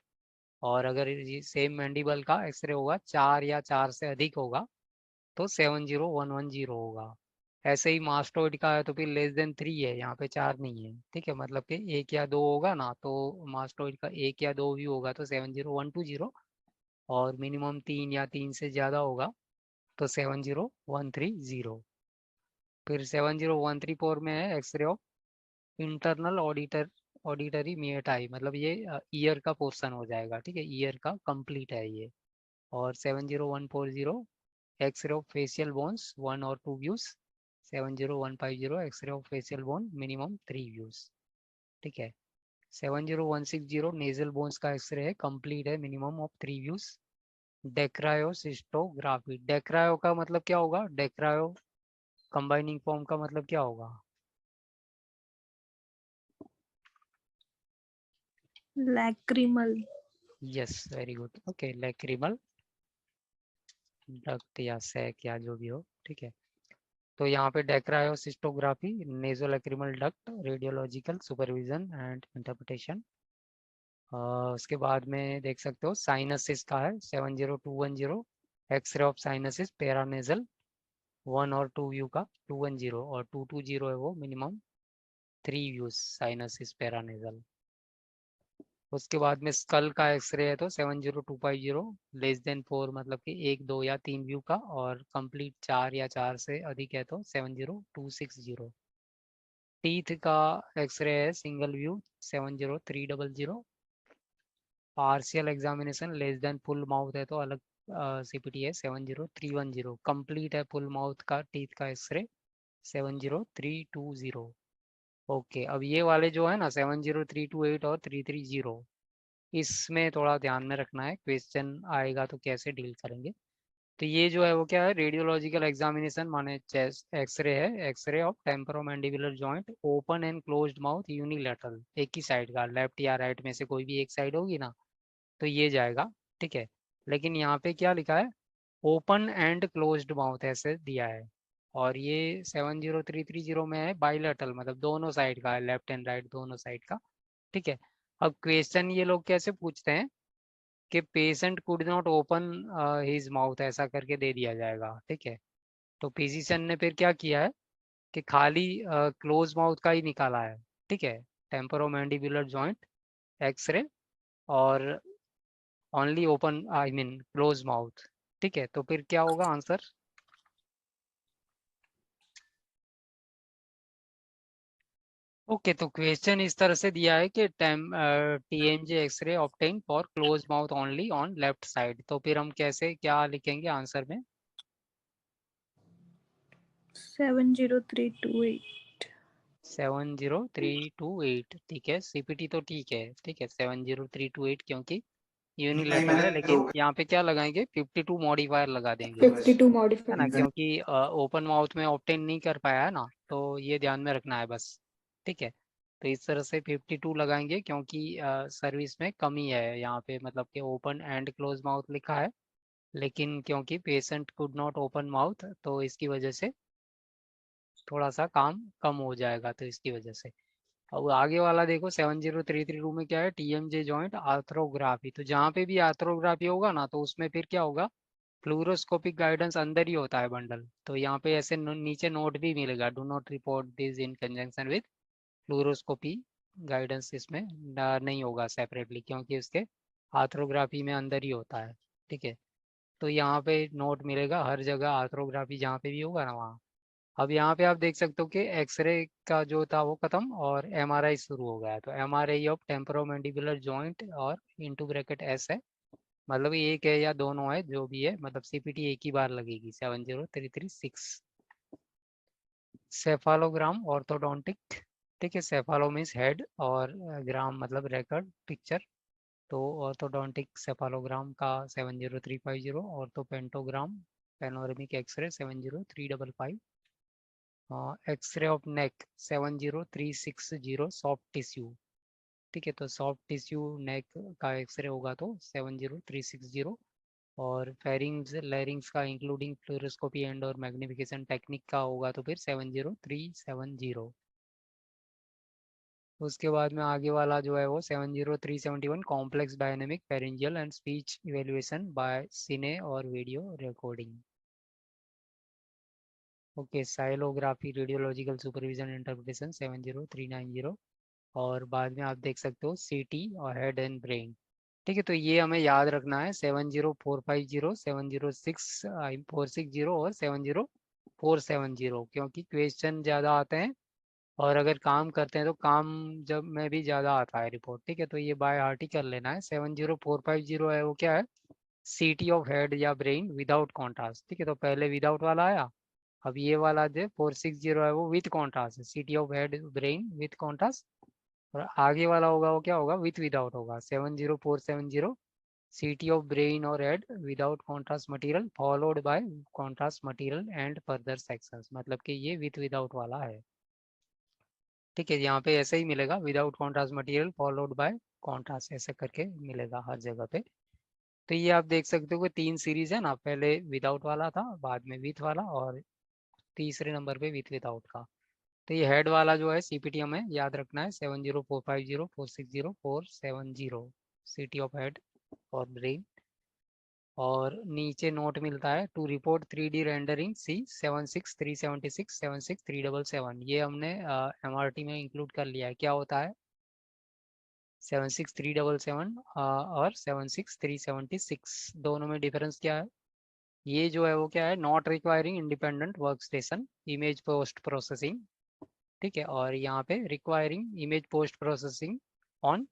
और अगर ये सेम मैंडिबल का एक्सरे होगा, चार या चार से अधिक होगा, तो 70110 होगा। ऐसे ही मास्टोइड का है तो फिर लेस देन 3 है, यहाँ पे चार नहीं है। ठीक है, मतलब कि एक या दो होगा ना, तो मास्टोइड का एक या दो व्यू होगा तो 70120। और मिनिमम तीन या तीन से ज़्यादा होगा तो 70130। फिर 70134 में है एक्सरे ऑफ इंटरनल ऑडिटरी मियट आई, मतलब ये ईयर का पोर्शन हो जाएगा। ठीक है, ईयर का कंप्लीट है ये। और 70140 एक्सरे ऑफ फेशियल बोन्स 1 और 2 views. 70150 x-ray of facial bone minimum 3 views. ठीक है, 70160 नेजल बोन्स का एक्सरे है, कंप्लीट है, minimum of 3 views. Dacryocystography, dacryo का मतलब क्या होगा, डेक्रायो कंबाइनिंग फॉर्म का मतलब क्या होगा, Lacrimal. Yes very good, okay, lacrimal duct या सैक या जो भी हो। ठीक है, तो यहाँ पे dacryocystography nasolacrimal duct radiological supervision and interpretation. उसके बाद में देख सकते हो साइनसिस का है 70210 एक्सरे ऑफ साइनसिस पैरानेजल 1 और 2 व्यू का 210, और 220 है वो मिनिमम 3 व्यूज साइनसिस पैरानेजल। उसके बाद में स्कल का एक्सरे है तो 70250 लेस देन 4, मतलब कि एक दो या तीन व्यू का, और कंप्लीट चार या चार से अधिक है तो 70260। टीथ का एक्सरे है single view 70300। Partial examination less than full mouth है तो अलग सीपीटी है 70310। कंप्लीट है फुल माउथ का टीथ का एक्सरे 70320। ओके, अब ये वाले जो है ना 70328 और 330, इसमें थोड़ा ध्यान में रखना है, क्वेश्चन आएगा तो कैसे डील करेंगे। तो ये जो है वो क्या है, रेडियोलॉजिकल एग्जामिनेशन माने चेस्ट एक्सरे है, x ray of temporomandibular joint open and closed mouth unilateral, एक ही साइड का, लेफ्ट या राइट में से कोई भी एक साइड होगी ना, तो ये जाएगा। ठीक है, लेकिन यहाँ पे क्या लिखा है, ओपन एंड क्लोज्ड माउथ ऐसे दिया है। और ये 70330 में है बाइलेटरल, मतलब दोनों साइड का है, लेफ्ट एंड राइट दोनों साइड का। ठीक है, अब क्वेश्चन ये लोग कैसे पूछते हैं कि patient could not open his mouth, ऐसा करके दे दिया जाएगा, ठीक है। तो फिजिशियन ने फिर क्या किया है कि खाली क्लोज माउथ का ही निकाला है, ठीक है, टेम्पोरोमैंडिबुलर जॉइंट, एक्सरे, और only open I mean close mouth, ठीक है। तो फिर क्या होगा आंसर? ओके, तो क्वेश्चन इस तरह से दिया है कि TMJ x-ray obtain for close mouth only on left side. तो फिर हम कैसे क्या लिखेंगे आंसर में? 70328। 70328, ठीक है। सीपीटी तो ठीक है, ठीक है, 70328 क्योंकि यूनिलेटरल है, लेकिन यहाँ पे क्या लगाएंगे, 52 मॉडिफायर लगा देंगे, 52 है ना, मॉडिफाइड। क्योंकि ओपन माउथ में ऑब्टेन नहीं कर पाया है ना, तो ये ध्यान में रखना है बस, ठीक है। तो इस तरह से 52 लगाएंगे क्योंकि सर्विस में कमी है यहाँ पे, मतलब कि ओपन एंड क्लोज माउथ लिखा है, लेकिन क्योंकि patient could not open mouth तो इसकी वजह से थोड़ा सा काम कम हो जाएगा, तो इसकी वजह से। अब आगे वाला देखो 70332 में क्या है, टीएमजे जॉइंट आर्थ्रोग्राफी। तो जहाँ पे भी आर्थ्रोग्राफी होगा ना, तो उसमें फिर क्या होगा, फ्लूरोस्कोपिक गाइडेंस अंदर ही होता है बंडल। तो यहाँ पे ऐसे नीचे नोट भी मिलेगा, do not report this in conjunction with fluoroscopy guidance, इसमें नहीं होगा सेपरेटली, क्योंकि उसके आर्थ्रोग्राफी में अंदर ही होता है, ठीक है। तो यहाँ पे नोट मिलेगा हर जगह, आर्थ्रोग्राफी जहाँ पे भी होगा ना वहाँ। अब यहाँ पे आप देख सकते हो कि एक्सरे का जो था वो खत्म और एमआरआई शुरू हो गया है। तो एमआरआई ऑफ टेम्पोरोमैंडिबुलर जॉइंट और इनटू ब्रैकेट एस है, मतलब एक है या दोनों है, जो भी है, मतलब सीपीटी एक ही बार लगेगी, 70336। सेफालोग्राम ऑर्थोडोंटिक, ठीक है, सेफालो मीन्स हेड और ग्राम मतलब रिकॉर्ड पिक्चर। तो ऑर्थोडोंटिक सेफालोग्राम का 70350, orthopantomogram panoramic X-ray 70355, X-ray of neck 70360, soft tissue, ठीक है। तो सॉफ्ट टिश्यू नेक का एक्सरे होगा तो 70360, और फेरिंग्स लैरिंग्स का इंक्लूडिंग फ्लोरोस्कोपी एंड और मैग्निफिकेशन टेक्निक का होगा तो फिर 70370। उसके बाद में आगे वाला जो है वो 70371, complex dynamic pharyngeal and speech evaluation by cine और video recording. Okay, sialography radiological supervision interpretation 70390, और बाद में आप देख सकते हो सीटी और हेड एंड ब्रेन, ठीक है। तो ये हमें याद रखना है, 70450, 706 460 और 70470, क्योंकि क्वेश्चन ज़्यादा आते हैं और अगर काम करते हैं तो काम जब में भी ज़्यादा आता है रिपोर्ट, ठीक है। तो ये बाय हार्ट ही कर लेना है। 70450 है वो क्या है, सीटी ऑफ हेड या ब्रेन विदाउट कॉन्ट्रास्ट, ठीक है। तो पहले विदाउट वाला आया, अब ये वाला जो 460 है वो विथ कॉन्ट्रास्ट है, city of head brain with contrast. और आगे वाला होगा वो क्या होगा, विथ विदाउट होगा, 70470, सिटी ऑफ ब्रेन और head without contrast material followed by contrast material and further sections, मतलब कि ये विथ विदाउट वाला है, ठीक है। यहाँ पे ऐसे ही मिलेगा, without contrast material followed by contrast, ऐसे करके मिलेगा हर जगह पे। तो ये आप देख सकते हो कि 3 सीरीज है ना, पहले विदाउट वाला था, बाद में विथ वाला, और तीसरे नंबर पे विथ विदाउट का। तो ये हेड वाला जो है सीपीटी हमें याद रखना है, 70450 460 470, सिटी ऑफ हेड और ब्रेन। और नीचे नोट मिलता है, टू रिपोर्ट 3D रेंडरिंग सी 76376 76377, ये हमने एमआरटी में इंक्लूड कर लिया है। क्या होता है 76377 और 76376, दोनों में डिफरेंस क्या है? ये जो है वो क्या है, not requiring independent work station image post processing, ठीक है। और यहाँ पे requiring image post processing on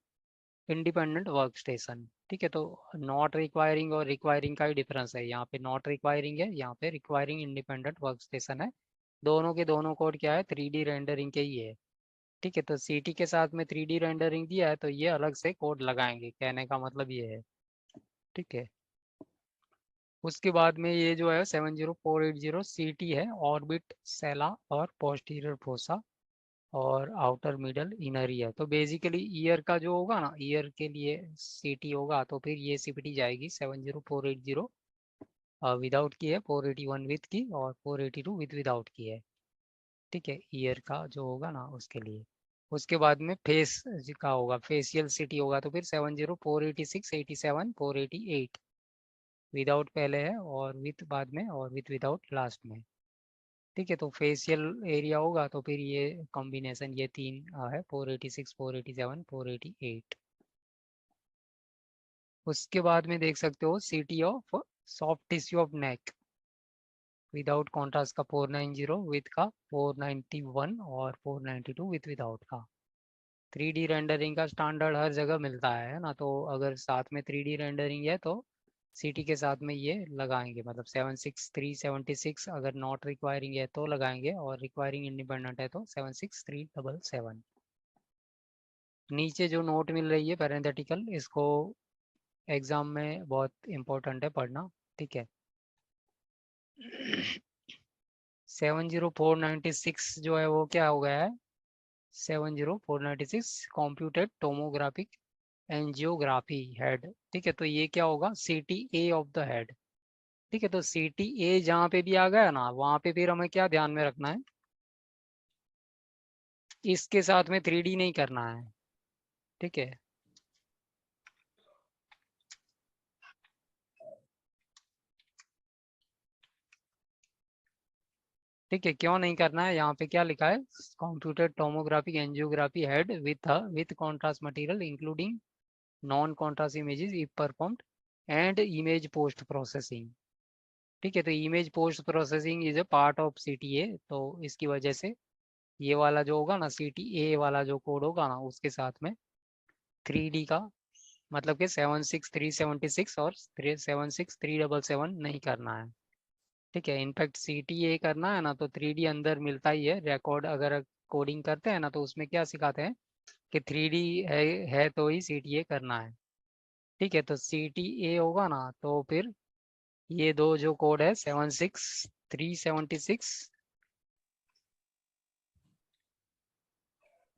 independent work station, ठीक है। तो नॉट रिक्वायरिंग और रिक्वायरिंग का ही डिफरेंस है, यहाँ पे नॉट रिक्वायरिंग है, यहाँ पे रिक्वायरिंग इंडिपेंडेंट वर्क स्टेशन है। दोनों के दोनों कोड क्या है, 3D रेंडरिंग के ही है, ठीक है। तो सीटी के साथ में 3D रेंडरिंग दिया है तो ये अलग से कोड लगाएंगे, कहने का मतलब ये है, ठीक है। उसके बाद में ये जो है 70480 सीटी है, ऑर्बिट सेला और पोस्टीरियर फोसा और आउटर मिडल इनर ईयर। तो बेसिकली ईयर का जो होगा ना, ईयर के लिए सीटी होगा, तो फिर ये सीपीटी जाएगी 70480, विदाउट की है, 481 विथ की, और 482 विथ विदाउट की है, ठीक है, ईयर का जो होगा ना उसके लिए। उसके बाद में फेस का होगा, फेशियल सिटी होगा, तो फिर 70486 87 488 विदाउट पहले है और विथ बाद में और विदाउट लास्ट में। ठीक है, तो फेशियल एरिया होगा तो फिर ये कॉम्बिनेशन ये तीन है 486 487 488। उसके बाद में देख सकते हो city of soft tissue of neck without contrast का 490, विथ का 491 और 492 विदाउट का। 3D रेंडरिंग का स्टैंडर्ड हर जगह मिलता है ना, तो अगर साथ में 3D रेंडरिंग है तो सिटी के साथ में ये लगाएंगे, मतलब 76376 अगर नॉट रिक्वायरिंग है तो लगाएंगे और रिक्वायरिंग इंडिपेंडेंट है तो 76377। नीचे जो नोट मिल रही है पैरेंथेटिकल, इसको एग्जाम में बहुत इंपॉर्टेंट है पढ़ना। ठीक है 70496 जो है वो क्या हो गया है, 70496 कंप्यूटेड टोमोग्राफिक एंजियोग्राफी हेड। ठीक है, तो ये क्या होगा, CTA ऑफ द हेड। ठीक है, तो CTA जहाँ पे भी आ गया ना, वहाँ पे फिर हमें क्या ध्यान में रखना है, इसके साथ में 3D नहीं करना है। ठीक है, ठीक है, क्यों नहीं करना है, यहाँ पे क्या लिखा है, computer tomographic angiography head with contrast material including non contrast images if performed and image post processing. ठीक है, तो image post processing is a part of CTA, तो इसकी वजह से ये वाला जो होगा ना, CTA वाला जो कोड होगा ना, उसके साथ में 3D का मतलब कि 76376 और 76377 नहीं करना है। ठीक है, इनफैक्ट CTA करना है ना तो 3D अंदर मिलता ही है, रिकॉर्ड अगर कोडिंग करते हैं ना तो उसमें क्या सिखाते हैं कि 3D है तो ही CTA करना है। ठीक है, तो CTA होगा ना तो फिर ये दो जो कोड है 76376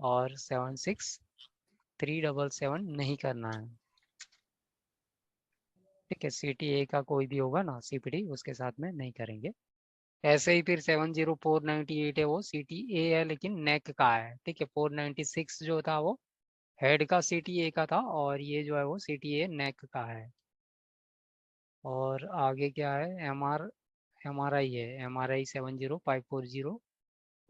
और 76377 नहीं करना है। ठीक है, CTA का कोई भी होगा ना CPD, उसके साथ में नहीं करेंगे। ऐसे ही फिर 70498 है वो CTA है लेकिन नेक का है। ठीक है, 496 जो था वो हेड का CTA का था और ये जो है वो CTA नेक का है। और आगे क्या है, MRI है, MRI 70540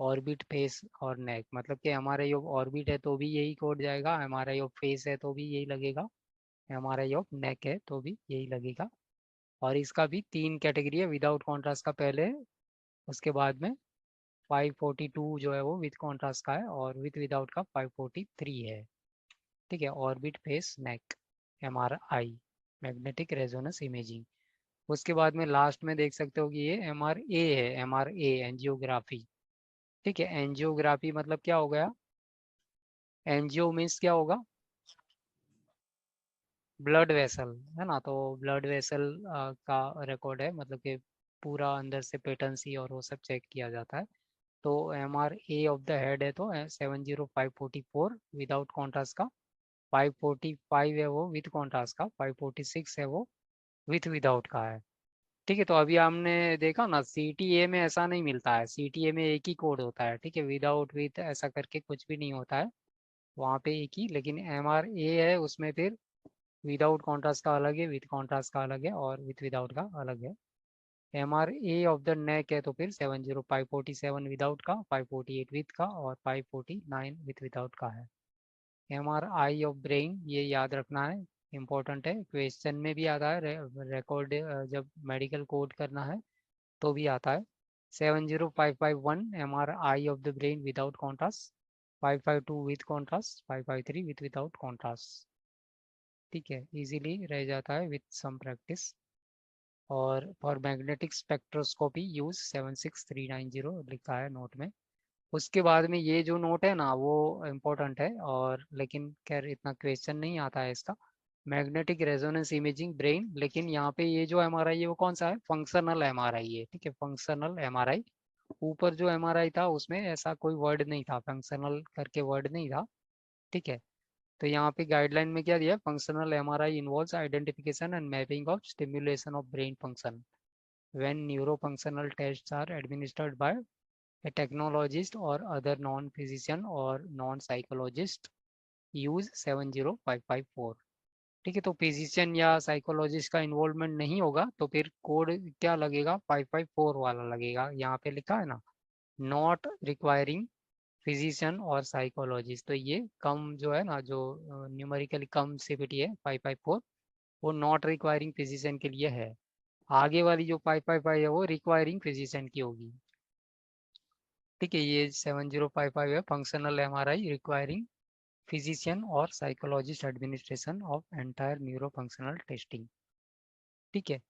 ऑर्बिट फेस और नेक, मतलब कि MRI ऑफ ऑर्बिट है तो भी यही कोड जाएगा, MRI ऑफ फेस है तो भी यही लगेगा, MRI ऑफ नेक है तो भी यही लगेगा। और इसका भी तीन कैटेगरी है, विदाउट कॉन्ट्रास्ट का पहले है, उसके बाद में 542 जो है वो विथ कॉन्ट्रास्ट का है और विदाउट का 543 है। ठीक है, ऑर्बिट फेस नेक MRI मैग्नेटिक रेजोनेंस इमेजिंग। उसके बाद में लास्ट में देख सकते हो कि ये MRA है, MRA एंजियोग्राफी। ठीक है, एंजियोग्राफी मतलब क्या हो गया, एंजियो मीन्स क्या होगा, ब्लड वेसल है ना, तो ब्लड वेसल का रिकॉर्ड है, मतलब कि पूरा अंदर से पेटेंसी और वो सब चेक किया जाता है। तो MRA ऑफ द हेड है तो 70544 विदाउट कॉन्ट्रास्ट का, 545 है वो विथ कॉन्ट्रास्ट का, 546 है वो विदाउट का है। ठीक है, तो अभी हमने देखा ना CTA में ऐसा नहीं मिलता है, CTA में एक ही कोड होता है। ठीक है, विदाउट विथ ऐसा करके कुछ भी नहीं होता है वहाँ पे एक ही, लेकिन MRA है उसमें फिर विदाउट कॉन्ट्रास्ट का अलग है, विथ कॉन्ट्रास्ट का अलग है और विदाउट का अलग है। MRA ऑफ द नेक है तो फिर 70547 विदाउट का, 548 विथ का और 549 विदाउट का है। MRI ऑफ ब्रेन ये याद रखना है, इम्पोर्टेंट है, क्वेश्चन में भी आता है, रिकॉर्ड जब मेडिकल कोड करना है तो भी आता है। 70551 MRI of the brain without contrast, 552 with contrast, 553 without contrast. ठीक है, इजीली रह जाता है विथ सम प्रैक्टिस। और फॉर मैग्नेटिक स्पेक्ट्रोस्कोपी यूज 76390 लिखा है नोट में। उसके बाद में ये जो नोट है ना वो इम्पोर्टेंट है, और लेकिन खैर इतना क्वेश्चन नहीं आता है इसका, मैग्नेटिक रेजोनेंस इमेजिंग ब्रेन, लेकिन यहाँ पे ये जो MRI है वो कौन सा है, फंक्शनल MRI है। ठीक है, फंक्शनल MRI। ऊपर जो MRI था उसमें ऐसा कोई वर्ड नहीं था, फंक्शनल करके वर्ड नहीं था। ठीक है, तो यहाँ पे गाइडलाइन में क्या दिया, functional MRI involves identification and mapping of stimulation of brain function when neurofunctional tests are administered by a technologist और अदर नॉन फिजिशियन और नॉन साइकोलॉजिस्ट यूज 70554। ठीक है, तो फिजिशियन या साइकोलॉजिस्ट का इन्वॉल्वमेंट नहीं होगा तो फिर कोड क्या लगेगा, 554 वाला लगेगा। यहाँ पे लिखा है ना, नॉट रिक्वायरिंग फिजिशियन और साइकोलॉजिस्ट, तो ये कम जो है ना, जो न्यूमेरिकली कम सीपीटी है 554, वो नॉट रिक्वायरिंग फिजिशियन के लिए है। आगे वाली जो 555 है वो रिक्वायरिंग फिजिशियन की होगी। ठीक है, ये 7055 है, फंक्शनल एमआरआई रिक्वायरिंग फिजिशियन और psychologist administration of entire neuro functional testing. ठीक है,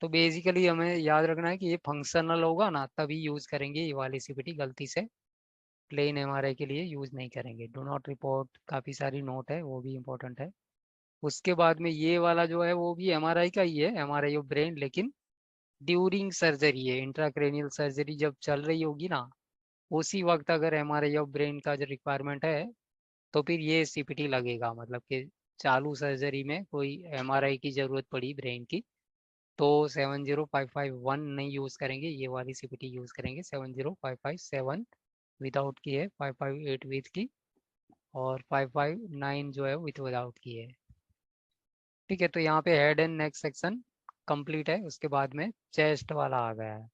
तो बेसिकली हमें याद रखना है कि ये फंक्शनल होगा ना तभी यूज करेंगे ये वाली सीपीटी, गलती से प्लेन एमआरआई के लिए यूज नहीं करेंगे। डू नॉट रिपोर्ट काफ़ी सारी नोट है, वो भी इम्पोर्टेंट है। उसके बाद में ये वाला जो है वो भी एमआरआई का ही है, एमआरआई ऑफ ब्रेन, लेकिन ड्यूरिंग सर्जरी है। इंट्राक्रेनियल सर्जरी जब चल रही होगी ना, उसी वक्त अगर एमआरआई ऑफ ब्रेन का जो रिक्वायरमेंट है तो फिर ये सीपीटी लगेगा। मतलब कि चालू सर्जरी में कोई एमआरआई की ज़रूरत पड़ी ब्रेन की तो 70551 नहीं यूज़ करेंगे, ये वाली सीपीटी यूज़ करेंगे। 70557 विदाउट की है, 558 विद की, और 559 जो है विथ विदाउट की है। ठीक है, तो यहाँ पे head and neck section complete है। उसके बाद में चेस्ट वाला आ गया है।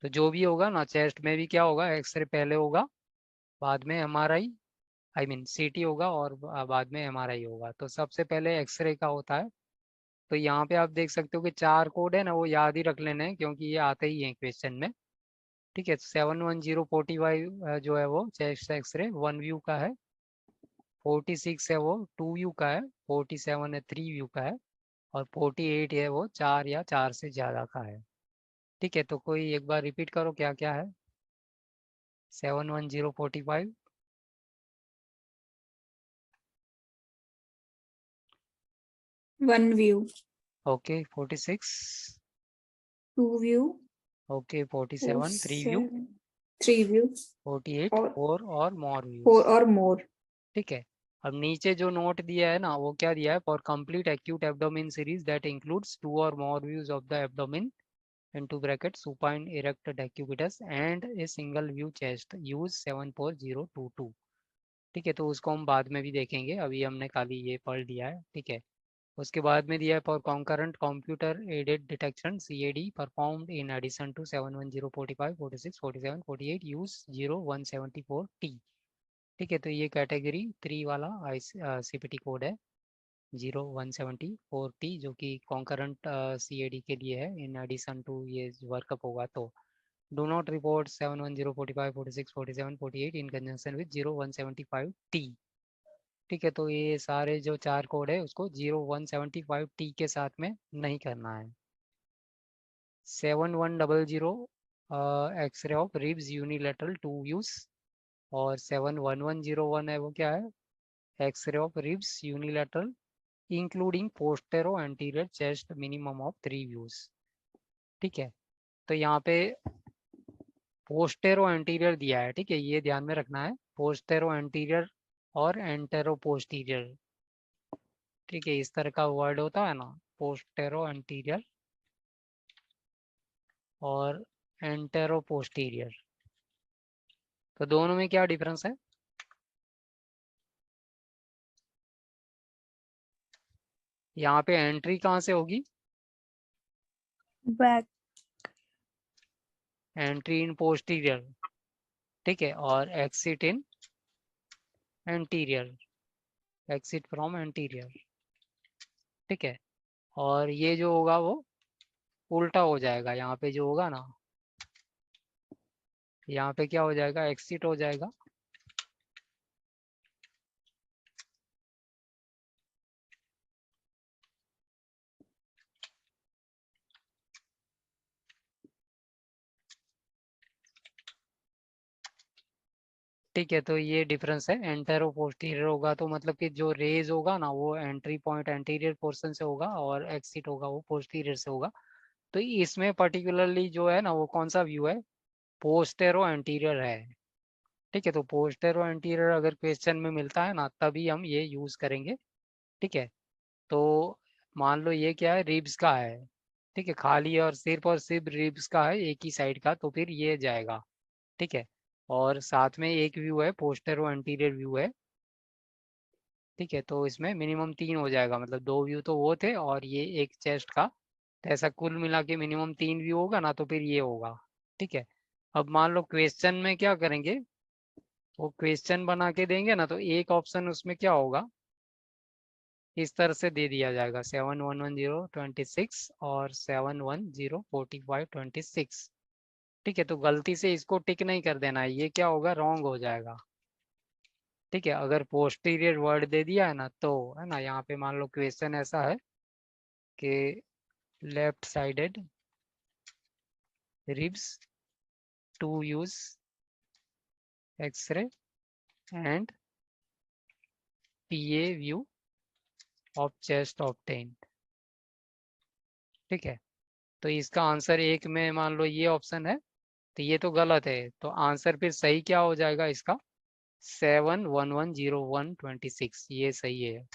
तो जो भी होगा ना, चेस्ट में भी क्या होगा, एक्सरे पहले होगा, बाद में एमआरआई, आई मीन सीटी होगा, और बाद में एमआरआई होगा। तो सबसे पहले एक्सरे का होता है। तो यहाँ पे आप देख सकते हो कि 4 कोड है ना, वो याद ही रख लेने हैं क्योंकि ये आते ही हैं क्वेश्चन में। ठीक है, 71045 जो है वो चेस्ट एक्सरे 1 व्यू का है, 46 है वो 2 व्यू का है, 47 है 3 व्यू का है, और 48 है वो 4 या 4 से ज़्यादा का है। ठीक है, तो कोई एक बार रिपीट करो क्या क्या है। 71045, 1 view, okay 46, 2 view, okay 47, 3 view, 3 view, 48 और 4 और मोर 4 व्यूज। or more. ठीक है, अब नीचे जो नोट दिया है ना, वो क्या दिया है, for complete acute abdomen series that includes 2 और more views of the abdomen into bracket supine erect decubitus and a single view chest use 74022। ठीक है, तो उसको हम बाद में भी देखेंगे, अभी हमने खाली ये पढ़ लिया है। ठीक है, उसके बाद में दिया है for concurrent computer aided detection CAD performed in addition to 71045 46 47 48 use 0174T। ठीक है, तो ये कैटेगरी 3 वाला CPT कोड है 0174T, जो कि कॉन्करेंट CAD के लिए है, इन एडिशन टू ये वर्कअप होगा तो। Do not report 71045 46 47 48 in conjunction with 0175T। ठीक है, तो ये सारे जो 4 कोड है उसको 0175T के साथ में नहीं करना है। 7100 X-ray of ribs unilateral 2 views, और 71101 है वो क्या है, x ray of ribs unilateral including postero anterior chest minimum of 3 views. ठीक है, तो यहाँ पे पोस्टेरो एंटीरियर दिया है। ठीक है, ये ध्यान में रखना है, पोस्टेरो एंटीरियर और एंटेरो पोस्टीरियर। ठीक है, इस तरह का वर्ड होता है ना, पोस्टेरो एंटीरियर और एंटेरो पोस्टीरियर, तो दोनों में क्या डिफरेंस है। यहाँ पे एंट्री कहाँ से होगी, Back. Entry in posterior. ठीक है, और exit in anterior, exit from anterior. ठीक है, और ये जो होगा वो उल्टा हो जाएगा। यहाँ पे जो होगा ना, यहाँ पे क्या हो जाएगा, एक्सिट हो जाएगा, ठीक है, तो ये डिफरेंस है। एंटेरो पोस्टीरियर होगा तो मतलब कि जो रेज होगा ना वो एंट्री पॉइंट एंटीरियर पोर्शन से होगा, और एक्सिट होगा वो पोस्टीरियर से होगा। तो इसमें पर्टिकुलरली जो है ना, वो कौन सा व्यू है, पोस्टेरो एंटीरियर है। ठीक है, तो पोस्टेरो एंटीरियर अगर क्वेश्चन में मिलता है ना, तभी हम ये यूज करेंगे। ठीक है, तो मान लो ये क्या है, रिब्स का है। ठीक है, खाली और सिर्फ रिब्स का है एक ही साइड का, तो फिर ये जाएगा ठीक है। और साथ में एक व्यू है, पोस्टेरो एंटीरियर व्यू है। ठीक है, तो इसमें मिनिमम 3 हो जाएगा, मतलब 2 व्यू तो वो थे और ये एक चेस्ट का, तो ऐसा कुल मिला के मिनिमम 3 व्यू होगा ना, तो फिर ये होगा। ठीक है। अब मान लो क्वेश्चन में क्या करेंगे, वो क्वेश्चन बना के देंगे ना, तो एक ऑप्शन उसमें क्या होगा, इस तरह से दे दिया जाएगा 7110226 और 7104526। ठीक है, तो गलती से इसको टिक नहीं कर देना है, ये क्या होगा, रॉन्ग हो जाएगा। ठीक है, अगर पोस्टीरियर वर्ड दे दिया है ना, तो है ना, यहाँ पे मान लो क्वेश्चन ऐसा है कि left sided ribs two views x-ray and PA view of chest obtained. ठीक है, तो इसका आंसर एक में मान लो ये ऑप्शन है, तो ये तो गलत है, तो आंसर फिर सही क्या हो जाएगा इसका, 7110126, ये सही है।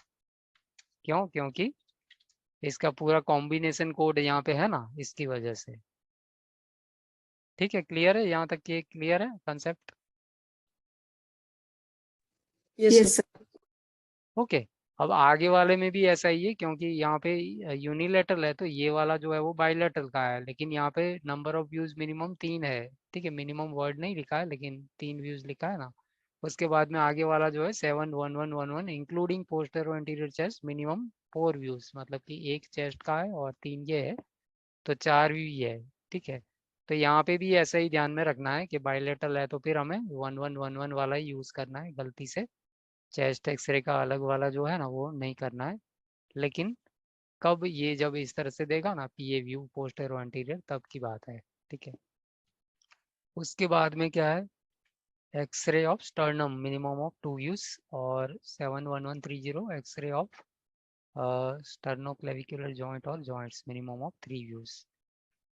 क्यों, क्योंकि इसका पूरा कॉम्बिनेशन कोड यहाँ पे है ना, इसकी वजह से। ठीक है, क्लियर है यहाँ तक, ये क्लियर है कंसेप्ट। Yes sir. ओके। अब आगे वाले में भी ऐसा ही है, क्योंकि यहाँ पे यूनिलेटरल है, तो ये वाला जो है वो बाइलेटरल का है, लेकिन यहाँ पे नंबर ऑफ व्यूज मिनिमम 3 है। ठीक है, मिनिमम वर्ड नहीं लिखा है, लेकिन 3 व्यूज लिखा है ना। उसके बाद में आगे वाला जो है 71111 इंक्लूडिंग पोस्टर और एंटीरियर चेस्ट मिनिमम 4 व्यूज, मतलब कि एक चेस्ट का है और 3 ये है, तो 4 व्यू ये है। ठीक है, तो यहाँ पे भी ऐसा ही ध्यान में रखना है कि बाइलेटरल है, तो फिर हमें 1111 वाला ही यूज करना है, गलती से चेस्ट एक्सरे का अलग वाला जो है ना वो नहीं करना है। लेकिन कब, ये जब इस तरह से देगा ना, पीए व्यू पोस्टर और एंटीरियर, तब की बात है। ठीक है, उसके बाद में क्या है, x ray of sternum minimum of 2 views, और 71130 एक्सरे ऑफ स्टर्नोक्लेविकुलर जॉइंट और जॉइंट्स मिनिमम ऑफ 3 व्यूज।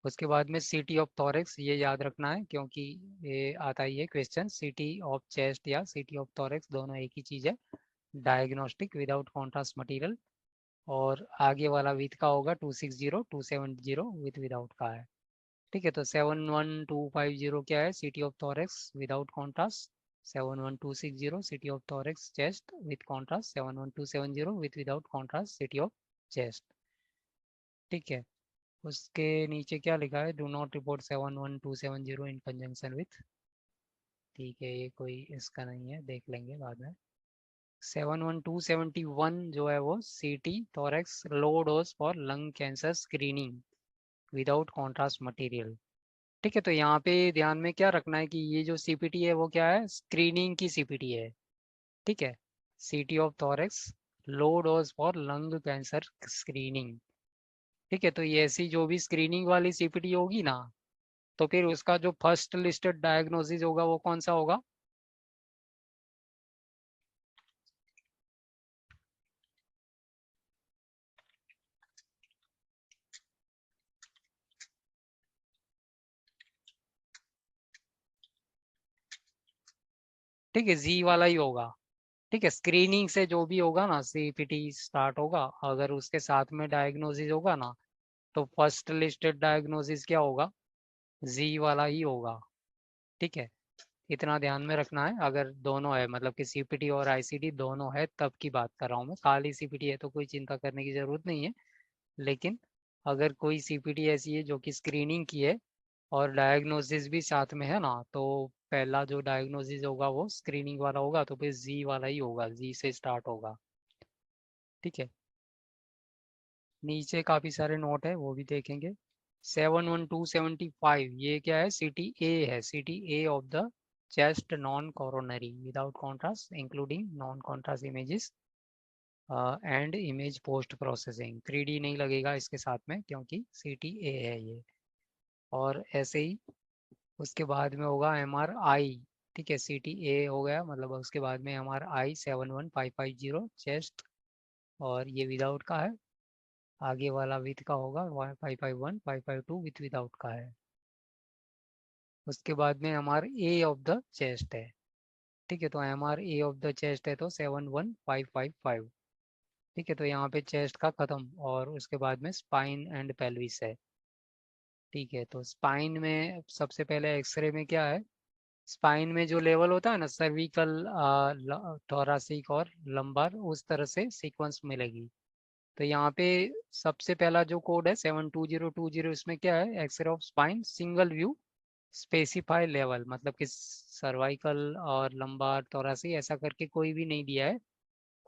उसके बाद में सीटी ऑफ थॉरेक्स, ये याद रखना है, क्योंकि ये आता ही है क्वेश्चन, सीटी ऑफ चेस्ट या सीटी ऑफ थॉरेक्स दोनों एक ही चीज़ है, डायग्नोस्टिक विदाउट कॉन्ट्रास्ट मटेरियल। और आगे वाला विथ का होगा 260 270 विथ विदाउट का है। ठीक है, तो 71250 क्या है, city of thorax without contrast, 71260 city of thorax chest with contrast, 71270 with without contrast city of chest. ठीक है, उसके नीचे क्या लिखा है, do not report 71270 in conjunction with. ठीक है, ये कोई इसका नहीं है, देख लेंगे बाद में। 71271 जो है वो सीटी thorax low dose for lung cancer screening without contrast material. ठीक है, तो यहाँ पे ध्यान में क्या रखना है कि ये जो सीपीटी है वो क्या है, स्क्रीनिंग की सीपीटी है। ठीक है, सीटी of thorax low dose for lung cancer screening. ठीक है, तो ये ऐसी जो भी स्क्रीनिंग वाली सीपीटी होगी ना, तो फिर उसका जो फर्स्ट लिस्टेड डायग्नोसिस होगा वो कौन सा होगा, ठीक है, जी वाला ही होगा। ठीक है, स्क्रीनिंग से जो भी होगा ना, सीपीटी स्टार्ट होगा, अगर उसके साथ में डायग्नोसिस होगा ना, तो फर्स्ट लिस्टेड डायग्नोसिस क्या होगा, जी वाला ही होगा। ठीक है, इतना ध्यान में रखना है, अगर दोनों है, मतलब कि सीपीटी और आईसीडी दोनों है, तब की बात कर रहा हूँ मैं। खाली सीपीटी है तो कोई चिंता करने की जरूरत नहीं है, लेकिन अगर कोई सीपीटी ऐसी है जो कि स्क्रीनिंग की है और डायग्नोसिस भी साथ में है ना, तो पहला जो डायग्नोसिस होगा वो स्क्रीनिंग वाला होगा, तो फिर जी वाला ही होगा, जी से स्टार्ट होगा। ठीक है, नीचे काफ़ी सारे नोट है, वो भी देखेंगे। 71275 ये क्या है, सिटी ए है, city A of the chest non coronary without contrast including non contrast images and image post processing. 3D नहीं लगेगा इसके साथ में, क्योंकि सिटी ए है ये। और ऐसे ही उसके बाद में होगा MRI। ठीक है, सिटी ए हो गया, मतलब उसके बाद में MRI 71550 चेस्ट, और ये विदाउट का है। आगे वाला विथ का होगा 551 552 विथ विदाउट का है। उसके बाद में MRA ऑफ द चेस्ट है। ठीक है, तो MRA ऑफ द चेस्ट है तो 71555। ठीक है, तो यहाँ पे चेस्ट का खत्म, और उसके बाद में स्पाइन एंड पेल्विस है। ठीक है, तो स्पाइन में सबसे पहले एक्सरे में क्या है, स्पाइन में जो लेवल होता है ना, सर्विकल, थोरासिक और लंबार, उस तरह से सीक्वेंस मिलेगी। तो यहाँ पे सबसे पहला जो कोड है 72020, इसमें क्या है, x ray of spine single view specify level, मतलब कि सर्वाइकल और लंबार थोरासिक ऐसा करके कोई भी नहीं दिया है।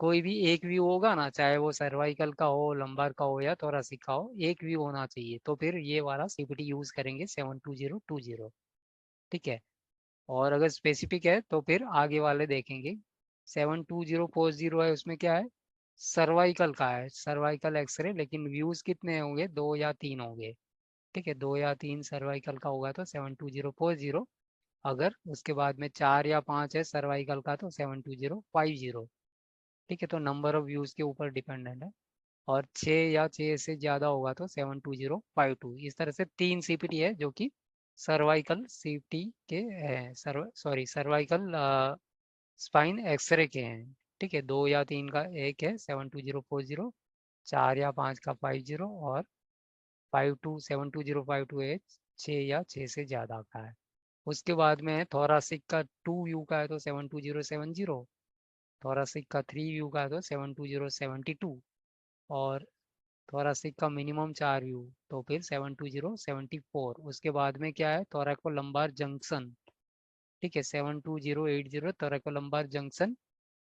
कोई भी एक व्यू होगा ना, चाहे वो सर्वाइकल का हो, लंबार का हो या थोरासिक का हो, एक व्यू होना चाहिए, तो फिर ये वाला सीपीटी यूज करेंगे 72020। ठीक है। और अगर स्पेसिफिक है तो फिर आगे वाले देखेंगे। 72040 है, उसमें क्या है, सर्वाइकल का है, सर्वाइकल एक्सरे, लेकिन व्यूज कितने होंगे, 2 या 3 होंगे। ठीक है, 2 या 3 सर्वाइकल का होगा तो 72040। अगर उसके बाद में 4 या 5 है सर्वाइकल का तो 72050। ठीक है, तो नंबर ऑफ व्यूज के ऊपर डिपेंडेंट है। और 6 या 6 से ज़्यादा होगा तो 72052। इस तरह से 3 सीपीटी है जो कि सर्वाइकल सीपीटी के हैं, सर्वाइकल स्पाइन एक्सरे के हैं। ठीक है, 2 या 3 का एक है 72040, 4 या 5 का 50, और 72052 है 6 या 6 से ज़्यादा का है। उसके बाद में है थोरासिक का 2 व्यू का है तो 72070, थोरासिक का 3 व्यू का है तो 72072, और थोरासिक का मिनिमम 4 व्यू तो फिर 72074। उसके बाद में क्या है, थोरैको लंबार जंक्शन। ठीक है, 72080 थोरैको lumbar junction,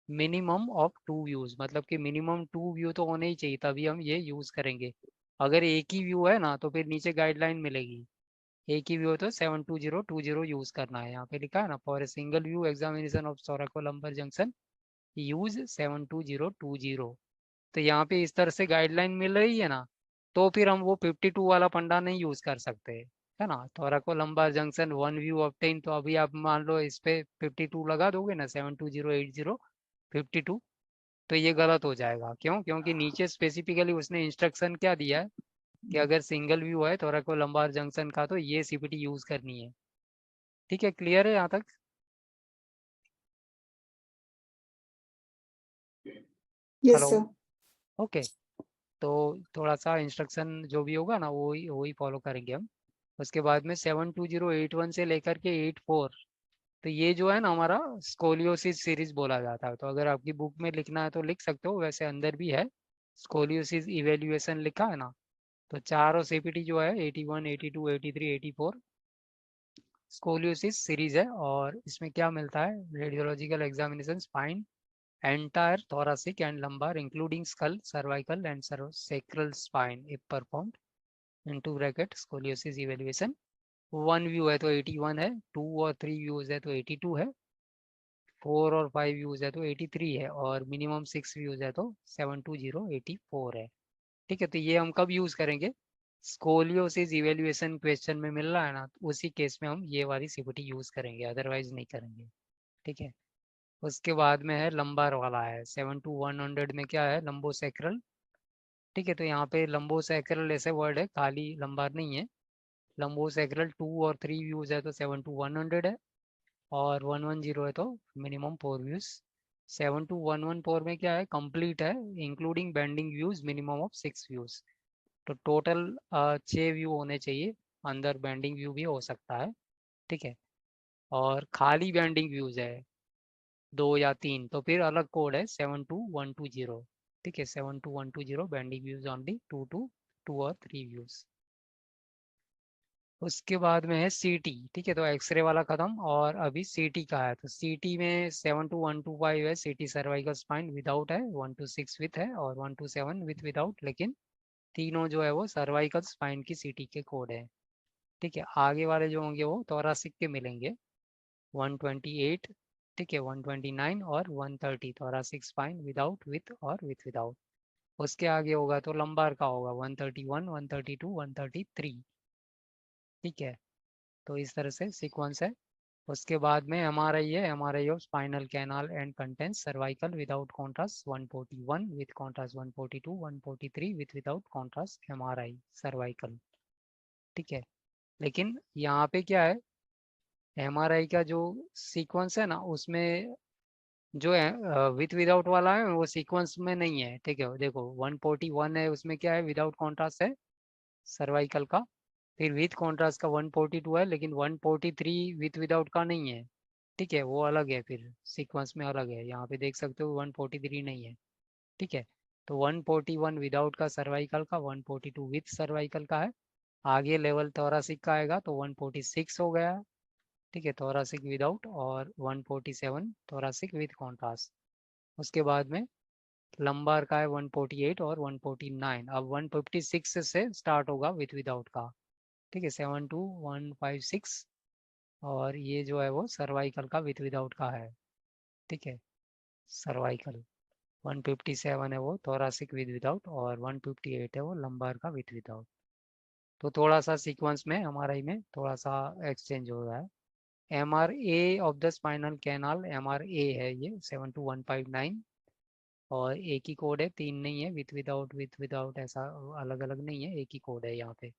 minimum of 2 views, मतलब कि मिनिमम 2 व्यू तो होने ही चाहिए तभी हम ये यूज करेंगे। अगर एक ही व्यू है ना तो फिर नीचे गाइडलाइन मिलेगी, एक ही व्यू है तो 72020 यूज करना है। यहाँ पे लिखा है ना, for a single view examination of थोरैको lumbar junction use 72020। तो यहाँ पे इस तरह से गाइडलाइन मिल रही है ना, तो फिर हम वो 52 वाला फंडा नहीं यूज कर सकते, है ना। थोरैको लंबार जंक्शन 1 व्यू ऑब्टेन, तो अभी आप मान लो इस पे 52 लगा दोगे ना, 7208052, तो ये गलत हो जाएगा। क्यों? क्योंकि नीचे स्पेसिफिकली उसने इंस्ट्रक्शन क्या दिया है कि अगर सिंगल व्यू है थोरैको लंबार जंक्शन का तो ये सीपीटी यूज करनी है। ठीक है, क्लियर है यहाँ तक? Yes, hello. sir. ओके। तो थोड़ा सा इंस्ट्रक्शन जो भी होगा ना वो ही फॉलो करेंगे हम। उसके बाद में 72081 से लेकर के 84, तो ये जो है ना हमारा स्कोलियोसिस सीरीज बोला जाता है। तो अगर आपकी बुक में लिखना है तो लिख सकते हो, वैसे अंदर भी है स्कोलियोसिस इवेल्युएशन लिखा है ना। तो चारों सीपीटी जो है 81 82 83 84 स्कोलियोसिस सीरीज है। और इसमें क्या मिलता है, radiological examination spine entire thoracic and lumbar including skull, cervical and sacral spine if performed into bracket scoliosis evaluation। 1 view है तो 81 है, 2 और 3 व्यूज है तो 82 है, 4 और 5 व्यूज है तो 83 है, और मिनिमम 6 व्यूज है तो 72084 है। ठीक है, तो ये हम कब यूज करेंगे, स्कोलियोसिस इवेल्युएशन क्वेश्चन में मिल रहा है ना, तो उसी केस में हम ये वाली सीपीटी यूज करेंगे, अदरवाइज नहीं करेंगे। ठीक है। उसके बाद में है लंबार वाला है 7 to 100 में क्या है, लंबोसेक्रल। ठीक है, तो यहाँ पे लंबोसेक्रल ऐसे वर्ड है, खाली लंबार नहीं है। लंबोसेक्रल 2 और 3 व्यूज है तो 7 to 100 है, और 110 है तो मिनिमम 4 व्यूज। 7 to 114 में क्या है, कंप्लीट है including bending views, minimum of 6 views. तो टोटल 6 व्यू होने चाहिए, अंदर बेंडिंग व्यू भी हो सकता है। ठीक है। और खाली बेंडिंग व्यूज है 2 या 3 तो फिर अलग कोड है 7 to 120। ठीक है, 7 to 120 बेंडिंग व्यूज ऑनली, 2 और 3 व्यूज। उसके बाद में है सीटी। ठीक है, तो एक्सरे वाला खत्म, और अभी सीटी का है। तो सीटी में 7 to 125 है, सीटी सर्वाइकल स्पाइन विदाउट है, 1 to 6 विथ है, और 1 to 7 विथ विदाउट, लेकिन तीनों जो है वो सर्वाइकल स्पाइन की सीटी के कोड है। ठीक है, आगे वाले जो होंगे वो थोरासिक के मिलेंगे, 128। ठीक है, 129 और 130 थोरासिक स्पाइन विदाउट विथ और विथ विदाउट। उसके आगे होगा तो लंबार का होगा 131 132 133। ठीक है, तो इस तरह से सीक्वेंस है। उसके बाद में एमआरआई है, MRI of spinal canal and contents cervical without contrast 141, with contrast 142 143, with without contrast MRI cervical. ठीक है, लेकिन यहाँ पे क्या है, एमआरआई का जो सीक्वेंस है ना उसमें जो है विथ विदाउट वाला है वो सीक्वेंस में नहीं है। ठीक है, देखो 141 है, उसमें क्या है, विदाउट कॉन्ट्रास्ट है सर्वाइकल का। फिर विथ कॉन्ट्रास्ट का 142 है, लेकिन 143 विथ विदाउट का नहीं है। ठीक है, वो अलग है, फिर सीक्वेंस में अलग है। यहाँ पे देख सकते हो 143 नहीं है। ठीक है, तो 141 विदाउट का सर्वाइकल का, 142 विथ सर्वाइकल का है। आगे लेवल थोरासिक का आएगा तो 146 हो गया। ठीक है, थोरासिक विदाउट, और 147 थोरासिक विथ कॉन्ट्रास्ट। उसके बाद में लंबार का है 148 और 149। अब 156 से स्टार्ट होगा विथ विदाउट का। ठीक है, 72156। और ये जो है वो सर्वाइकल का विथ विदाउट का है। ठीक है, सर्वाइकल 157 है वो थोरासिक विद विदाउट, और 158 है वो लंबार का विथ विदाउट। तो थोड़ा सा सीक्वेंस में हमारा ही में थोड़ा सा एक्सचेंज हो रहा है। MRA of the spinal canal, MRA है ये 72159। और एक ही कोड है, तीन नहीं है, विथ विदाउट ऐसा अलग अलग नहीं है, एक ही कोड है यहाँ पे।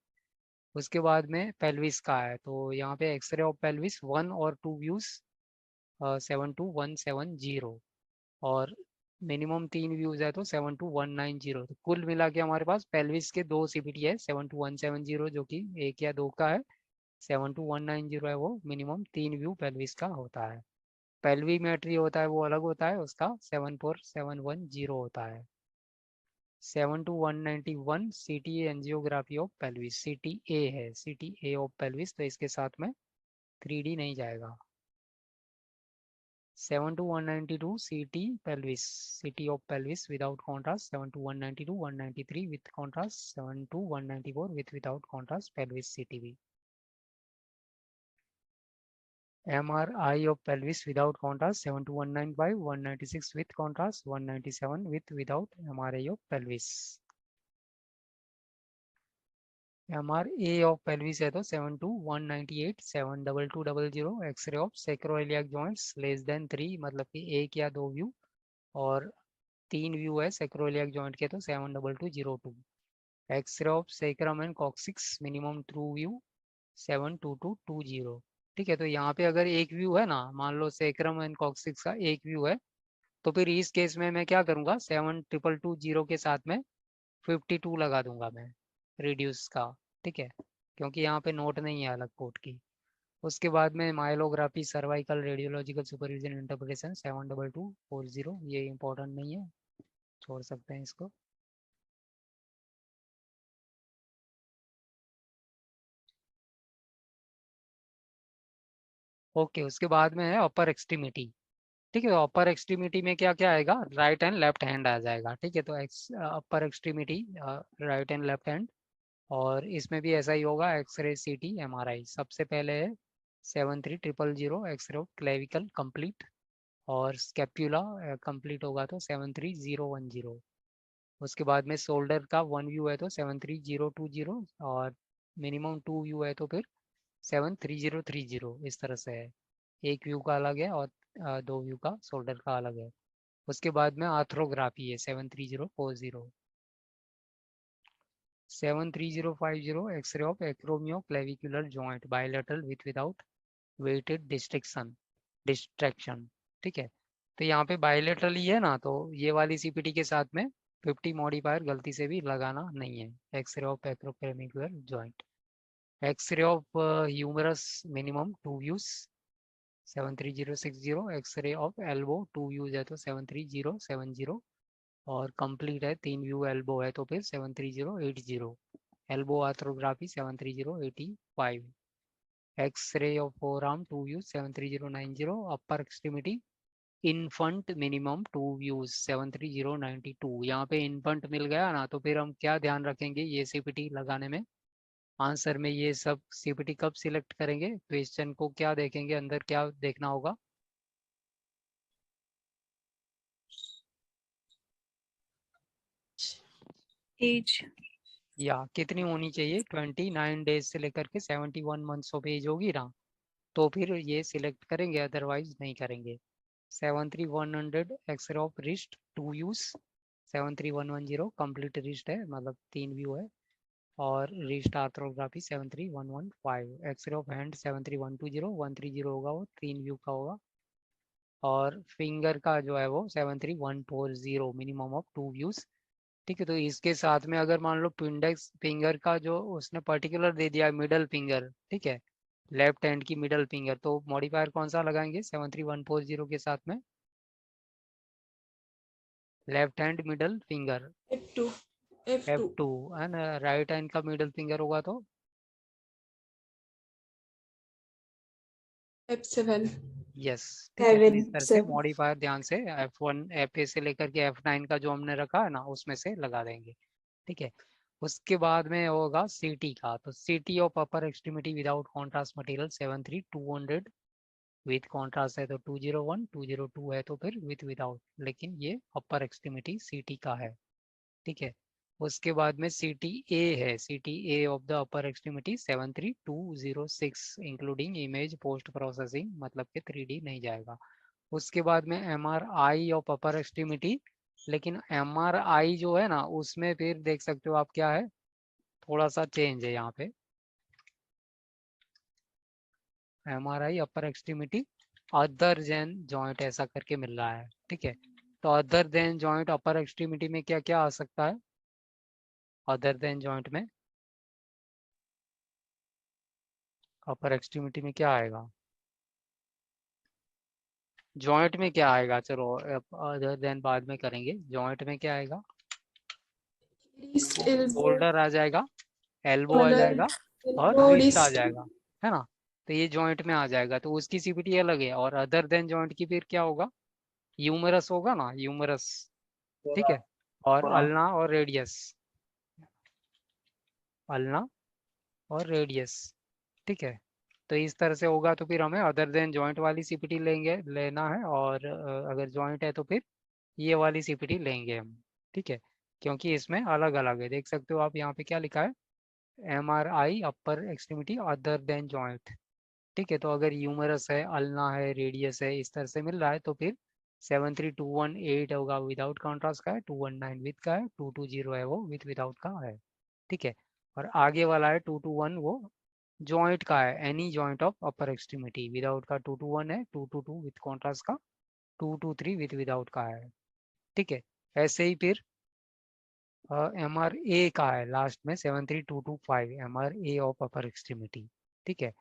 उसके बाद में पेल्विस का है, तो यहाँ पे एक्सरे ऑफ पेल्विस 1 और 2 व्यूज 72170। और मिनिमम 3 व्यूज है तो 72190। तो कुल मिला के हमारे पास पेल्विस के 2 CPT है, 72170 जो कि 1 या 2 का है, 72190 है वो मिनिमम 3 व्यू पेल्विस का होता है। पेल्वीमेट्री होता है वो अलग होता है, उसका 74710 होता है। 72191 CTA angiography of pelvis, CTA है, CTA ऑफ पेल्विस, तो इसके साथ में 3D नहीं जाएगा। 72192 CT pelvis, CT of pelvis without contrast, 72192 193 with contrast, 72194 with without contrast pelvis CTV. MRI of pelvis without contrast, 72195 196 with contrast, 197 with without MRI of pelvis. MRA of pelvis है तो 72198 72200, x-ray of sacroiliac joints less than 3, मतलब कि 1 या 2 view, और 3 view है sacroiliac joint के तो 72202। X-ray of sacrum and coccyx minimum 2 view 72220। ठीक है, तो यहाँ पे अगर एक व्यू है ना, मान लो sacrum एंड coccyx का एक व्यू है, तो फिर इस केस में मैं क्या करूँगा, 7220 के साथ में 52 लगा दूंगा मैं रिड्यूस का। ठीक है, क्योंकि यहाँ पे नोट नहीं है अलग कोड की। उसके बाद में माइलोग्राफी, सर्वाइकल, रेडियोलॉजिकल सुपरविजन, इंटरप्रिटेशन 72240, ये इंपॉर्टेंट नहीं है, छोड़ सकते हैं इसको। ओके, उसके बाद में है अपर एक्सट्रीमिटी। ठीक है, तो अपर एक्सट्रीमिटी में क्या क्या आएगा, राइट एंड लेफ्ट हैंड आ जाएगा। ठीक है, तो upper extremity right and left hand, और इसमें भी ऐसा ही होगा, एक्सरे CT MRI। सबसे पहले है 73000 एक्सरे ऑफ क्लेविकल कंप्लीट, और स्कैप्यूला कंप्लीट होगा तो 73010। उसके बाद में शोल्डर का 1 व्यू है तो 73020, और मिनिमम 2 व्यू है तो फिर 73030, इस तरह से है। एक व्यू का अलग है, और 2 व्यू का शोल्डर का अलग है। उसके बाद में आर्थ्रोग्राफी है 73040। 73050 X-ray of acromioclavicular joint bilateral with without weighted distraction. ठीक है, तो यहाँ पे बायलेटरल ही है ना, तो ये वाली CPT के साथ में 50 मॉडिफायर गलती से भी लगाना नहीं है। X ray of acromioclavicular joint, X-ray of humerus minimum 2 views 73060, X-ray of elbow 2 views है तो 73070, और कंप्लीट है 3 व्यू एल्बो है तो फिर 73080। Elbow arthrography 73085। X-ray of forearm 2 views 73090। Upper extremity infant minimum 2 views 73092। यहाँ पे इन्फंट मिल गया ना, तो फिर हम क्या ध्यान रखेंगे ये CPT लगाने में, आंसर में ये सब CPT कब सिलेक्ट करेंगे, क्वेश्चन को क्या देखेंगे, अंदर क्या देखना होगा, एज। या कितनी होनी चाहिए, 29 डेज से लेकर के 71 मंथ्स ऑफ एज होगी ना, तो फिर ये सिलेक्ट करेंगे, अदरवाइज नहीं करेंगे। 73100 x-ray of wrist 2 views 73110 complete wrist है, मतलब 3 व्यू है, और wrist arthrography 73115। X-ray of hand 73120 130 होगा, वो 3 व्यू का होगा, और फिंगर का जो है वो 73140 मिनिमम ऑफ 2 व्यूज। ठीक है, तो इसके साथ में अगर मान लो इंडेक्स फिंगर का जो उसने पर्टिकुलर दे दिया मिडल फिंगर, ठीक है, लेफ्ट हैंड की मिडल फिंगर, तो मॉडिफायर कौन सा लगाएंगे 73140 के साथ में? Left hand middle finger F2. F2. F2 है ना। राइट हैंड का मिडल फिंगर होगा तो F7. यस, ठीक है। तो इस 7. तरह से 7. मॉडिफायर ध्यान से F1 FA से लेकर के F9 का जो हमने रखा है ना उसमें से लगा देंगे, ठीक है। उसके बाद में होगा CT का, तो CT of upper extremity without contrast material 73200, with contrast है तो 201, 202 है तो फिर विथ विदाउट, लेकिन ये अपर एक्सट्रीमिटी CT का है, ठीक है। उसके बाद में CTA है, CTA of the upper extremity 73206, including image post processing, मतलब कि 3D नहीं जाएगा। उसके बाद में MRI ऑफ अपर एक्सट्रीमिटी, लेकिन MRI जो है ना उसमें फिर देख सकते हो आप क्या है, थोड़ा सा चेंज है यहाँ पे। MRI अपर एक्सट्रीमिटी अदर देन जॉइंट ऐसा करके मिल रहा है, ठीक है। तो अदर देन जॉइंट अपर एक्सट्रीमिटी में क्या क्या आ सकता है? अदर देन जॉइंट में अपर एक्सट्रीमिटी में क्या आएगा? जॉइंट में क्या आएगा, चलो अदर देन बाद में करेंगे। जॉइंट में क्या आएगा? Wrist, elbow, शोल्डर आ जाएगा, एल्बो आ shoulder, जाएगा और elbow, रिस्ट आ wrist. जाएगा, है ना। तो ये जॉइंट में आ जाएगा, तो उसकी CPT अलग है। और अदर देन जॉइंट की फिर क्या होगा? यूमरस होगा ना, यूमरस, ठीक है। और अल्ना और रेडियस, अल्ना और रेडियस, ठीक है। तो इस तरह से होगा, तो फिर हमें अदर देन जॉइंट वाली CPT लेना है। और अगर जॉइंट है तो फिर ये वाली CPT लेंगे हम, ठीक है। क्योंकि इसमें अलग अलग है, देख सकते हो आप यहाँ पे क्या लिखा है, MRI अपर एक्सट्रीमिटी अदर देन जॉइंट, ठीक है। तो अगर यूमरस है, अल्ना है, रेडियस है, इस तरह से मिल रहा है तो फिर 73218 होगा विदाउट कॉन्ट्रास्ट का है, 219 विथ का है, 220 है वो विथ विदाउट का है, ठीक है। और आगे वाला है 221, वो जॉइंट का है, any joint of upper extremity, without का 221 है, 222 विथ कॉन्ट्रास्ट का, 223 विथ विदाउट का है, ठीक है। ऐसे ही फिर MRA का है लास्ट में 73225, MRA ऑफ अपर एक्सट्रीमिटी, ठीक है।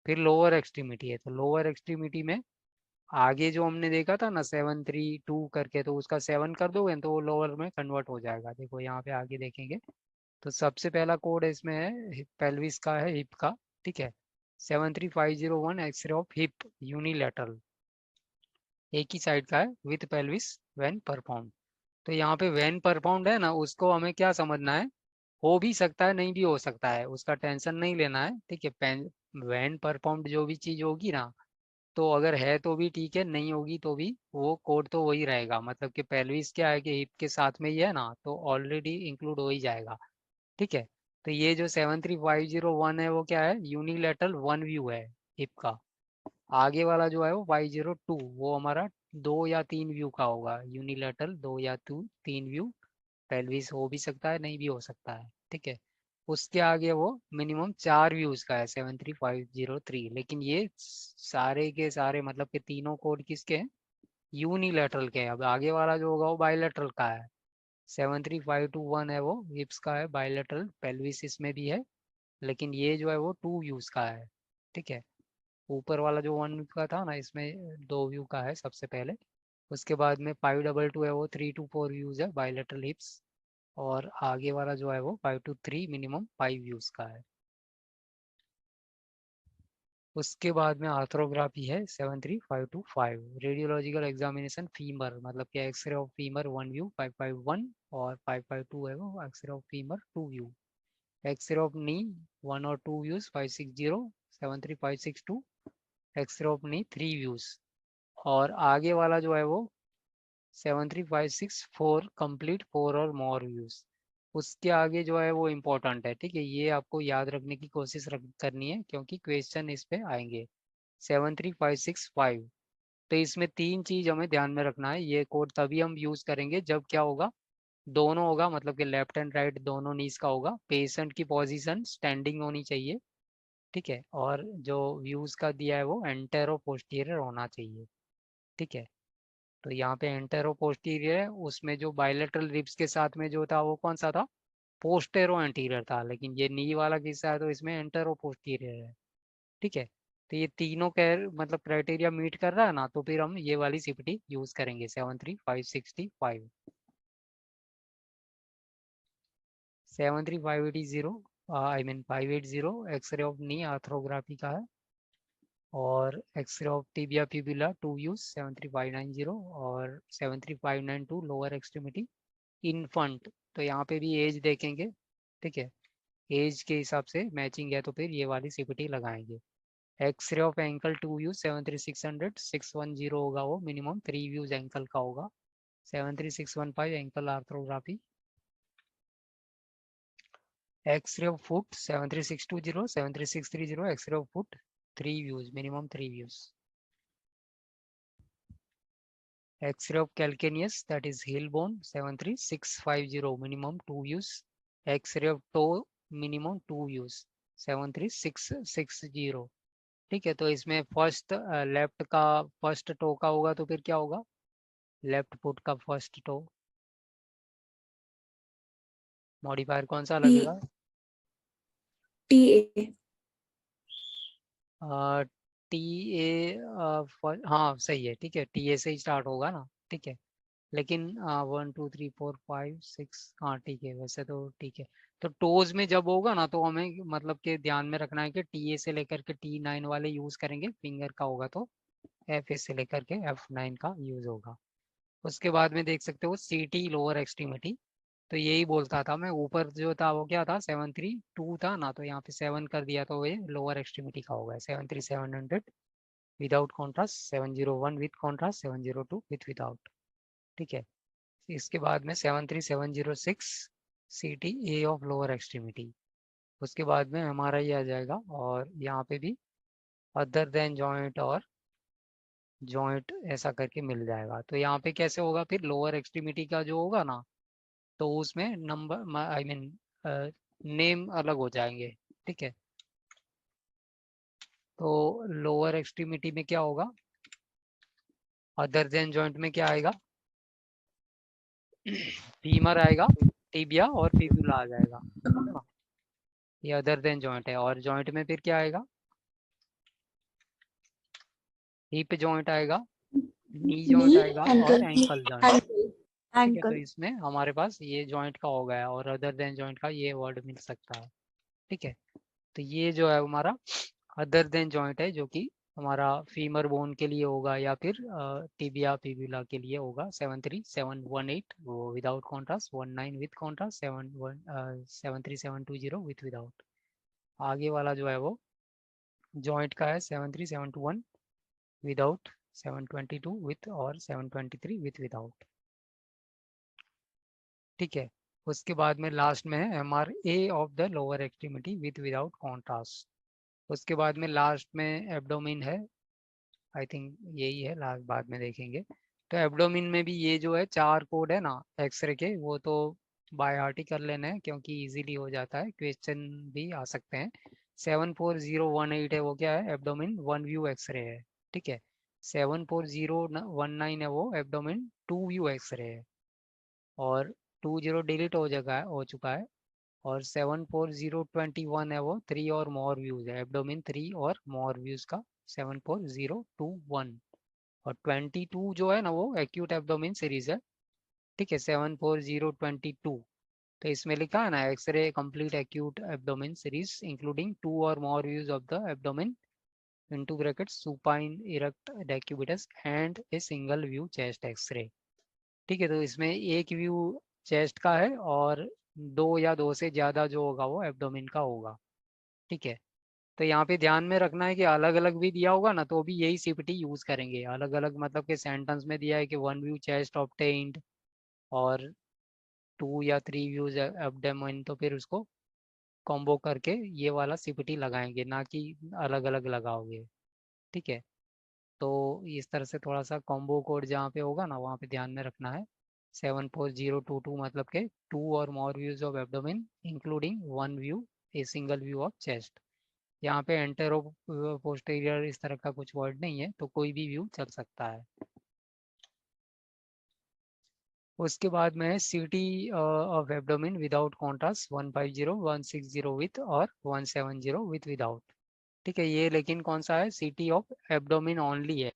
फिर लोअर एक्सट्रीमिटी है, तो लोअर एक्सट्रीमिटी में आगे जो हमने देखा था ना 732 करके, तो उसका 7 कर दोगे तो वो लोअर में कन्वर्ट हो जाएगा। देखो यहाँ पे आगे देखेंगे तो सबसे पहला कोड इसमें है पेल्विस का है, हिप का, ठीक है। 73501 एक्सरे ऑफ हिप यूनिलेटरल, एक ही साइड का है, विथ पेल्विस व्हेन परफॉर्म। तो यहाँ पे व्हेन परफॉर्म्ड है ना, उसको हमें क्या समझना है, हो भी सकता है नहीं भी हो सकता है, उसका टेंशन नहीं लेना है, ठीक है। व्हेन परफॉर्म्ड जो भी चीज होगी ना, तो अगर है तो भी ठीक है, नहीं होगी तो भी वो कोड तो वही रहेगा। मतलब कि पेल्विस क्या है कि हिप के साथ में ही है ना, तो ऑलरेडी इंक्लूड हो ही जाएगा, ठीक है। तो ये जो 73501 है वो क्या है, यूनिलेटरल वन व्यू है हिप का। आगे वाला जो है वो 502, वो हमारा 2 या 3 व्यू का होगा, यूनिलेटरल 2 या 3 व्यू। पेल्विस हो भी सकता है नहीं भी हो सकता है, ठीक है। उसके आगे वो मिनिमम 4 व्यूज का है 73503, लेकिन ये सारे के सारे मतलब के तीनों कोड किसके हैं, यूनिलेटरल के हैं। अब आगे वाला जो होगा वो बायलेटरल का है, 73521 है वो हिप्स का है, बायलेटरल पेल्विस इसमें भी है, लेकिन ये जो है वो 2 व्यूज का है, ठीक है। ऊपर वाला जो 1 का था ना, इसमें 2 व्यू का है सबसे पहले। उसके बाद में 522 है वो 3 to 4 व्यूज है बायलेटरल हिप्स। और आगे वाला जो है वो 5 to 3 मिनिमम 5 व्यूज का है। उसके बाद में आर्थ्रोग्राफी है 73525, रेडियोलॉजिकल एग्जामिनेशन फीमर, मतलब कि एक्सरे ऑफ फीमर 1 व्यू 551, और 552 है वो x-ray of femur 2 view. X-ray of knee 1 और 2 views 560, 73562, x-ray of knee 3 views. और आगे वाला जो है वो 73564 कंप्लीट 4 और मोर व्यूज। उसके आगे जो है वो इम्पोर्टेंट है, ठीक है। ये आपको याद रखने की कोशिश करनी है, क्योंकि क्वेश्चन इस पे आएंगे। 73565, तो इसमें 3 चीज हमें ध्यान में रखना है। ये कोड तभी हम यूज करेंगे जब क्या होगा, दोनों होगा, मतलब कि लेफ्ट एंड राइट दोनों नीज का होगा, पेशेंट की पोजीशन स्टैंडिंग होनी चाहिए, ठीक है। और जो व्यूज का दिया है वो एंटेरो पोस्टीरियर होना चाहिए, ठीक है। तो यहाँ पे एंटेरो पोस्टीरियर है, उसमें जो बायलेटरल रिब्स के साथ में जो था वो कौन सा था, पोस्टेरो एंटीरियर था, लेकिन ये नी वाला किस्सा है तो इसमें एंटेरो पोस्टीरियर है, ठीक है। तो ये तीनों मतलब क्राइटेरिया मीट कर रहा है ना, तो फिर हम ये वाली सीपीटी यूज करेंगे 73565। 73580 I mean 580 X-ray of knee arthrography का है, और X-ray of tibia fibula 2 views 73590, और 73592 लोअर एक्सट्रीमिटी इन्फंट। तो यहाँ पे भी एज देखेंगे, ठीक है, एज के हिसाब से मैचिंग है तो फिर ये वाली सीपीटी लगाएंगे। एक्सरे ऑफ एंकल 2 व्यूज 73600 610 होगा, वो मिनिमम 3 व्यूज एंकल का होगा। 73615 ankle arthrography. X-ray of foot 73620 73630 X-ray of foot 3 views minimum 3 views. X-ray of calcaneus, that is heel bone 73650 minimum 2 views. X-ray of toe minimum 2 views 73660। ठीक है, तो इसमें first left का first to का होगा तो फिर क्या होगा, लेफ्ट फुट का फर्स्ट टो। मॉडिफायर कौन सा लगेगा? TA। टी ए, हाँ सही है, ठीक है, टी ए से ही स्टार्ट होगा ना, ठीक है। लेकिन 1 2 3 4 5 6, हाँ ठीक है, वैसे तो ठीक है। तो टोज में जब होगा ना तो हमें मतलब कि ध्यान में रखना है कि टी ए से लेकर के T9 वाले यूज करेंगे, फिंगर का होगा तो F से लेकर के F9 का यूज होगा। उसके बाद में देख सकते हो CT लोअर एक्सट्रीमिटी। तो यही बोलता था मैं, ऊपर जो था वो क्या था 732 था ना, तो यहाँ पे 7 कर दिया तो ये लोअर एक्सट्रीमिटी का होगा 73700 without contrast, 701 with contrast, 702 with without. ठीक है, इसके बाद में 73706 CT A of lower extremity. उसके बाद में हमारा ये आ जाएगा, और यहाँ पे भी अदर देन जॉइंट और जॉइंट ऐसा करके मिल जाएगा। तो यहाँ पे कैसे होगा फिर, लोअर एक्सट्रीमिटी का जो होगा ना तो उसमें नंबर आई मीन नेम अलग हो जाएंगे। ठीक है, तो लोअर एक्सट्रीमिटी में क्या होगा, अदर देन जॉइंट में क्या आएगा, फीमर आएगा, टिबिया और फिबुला आ जाएगा, है ना, ये अदर देन जॉइंट है। और जॉइंट में फिर क्या आएगा, हिप जॉइंट आएगा, नी जॉइंट Knee, आएगा और ankle, एंकल जॉइंट। ankle, ठीक है, तो ankle। इसमें हमारे पास ये जॉइंट का हो गया, और अदर देन जॉइंट का ये वर्ड मिल सकता है। ठीक है, तो ये जो है हमारा अदर देन जॉइंट है, जो कि हमारा फीमर बोन के लिए होगा या फिर टिबिया फिबुला के लिए होगा। 73718 वो without contrast, 19 with contrast, 73720 with without. आगे वाला जो है वो जॉइंट का है 73721 विदाउट, 722 विथ और 723 विथ विदाउट। ठीक है, उसके बाद में लास्ट में है MRA of the lower extremity with without contrast. उसके बाद में लास्ट में एब्डोमिन है, आई थिंक यही है लास्ट, बाद में देखेंगे। तो एब्डोमिन में भी ये जो है 4 कोड है ना एक्सरे के, वो तो बाय हार्ट ही कर लेना है क्योंकि इजीली हो जाता है, क्वेश्चन भी आ सकते हैं। 74018 है, वो क्या है, एब्डोमिन 1 व्यू एक्सरे है। ठीक है, 74019 है वो एब्डोमिन 2 व्यू एक्सरे है, और 20 डिलीट हो चुका है। और 74021 है वो 3 और मोर व्यूज है, एब्डोमिन 3 और मोर व्यूज का 74021। और 22 जो है ना वो एक्यूट एब्डोमिन सीरीज है। ठीक है, 74022। तो इसमें लिखा है ना X-ray complete acute abdomen series including 2 और more views of the abdomen into bracket supine erect decubitus and a single view chest X-ray. ठीक है, तो इसमें एक व्यू चेस्ट का है, और 2 या 2 से ज़्यादा जो होगा वो एब्डोमिन का होगा। ठीक है, तो यहाँ पे ध्यान में रखना है कि अलग अलग भी दिया होगा ना तो भी यही सीपीटी यूज करेंगे। अलग अलग मतलब कि सेंटेंस में दिया है कि 1 व्यू चेस्ट ऑब्टेन्ड और 2 या 3 व्यूज एब्डोमेन, तो फिर उसको कॉम्बो करके ये वाला सीपीटी लगाएंगे, ना कि अलग अलग लगाओगे। ठीक है, तो इस तरह से थोड़ा सा कॉम्बो कोड जहाँ पे होगा ना वहाँ पे ध्यान में रखना है। 74022 मतलब के 2 और more views of abdomen including 1 view A single view of chest. यहाँ पे एंटेरो पोस्टीरियर इस तरह का कुछ वर्ड नहीं है, तो कोई भी व्यू चल सकता है। उसके बाद में CT of abdomen without contrast 150 160 with और 170 विथ विदाउट। ठीक है, ये लेकिन कौन सा है, सिटी ऑफ एब्डोमिन ओनली है।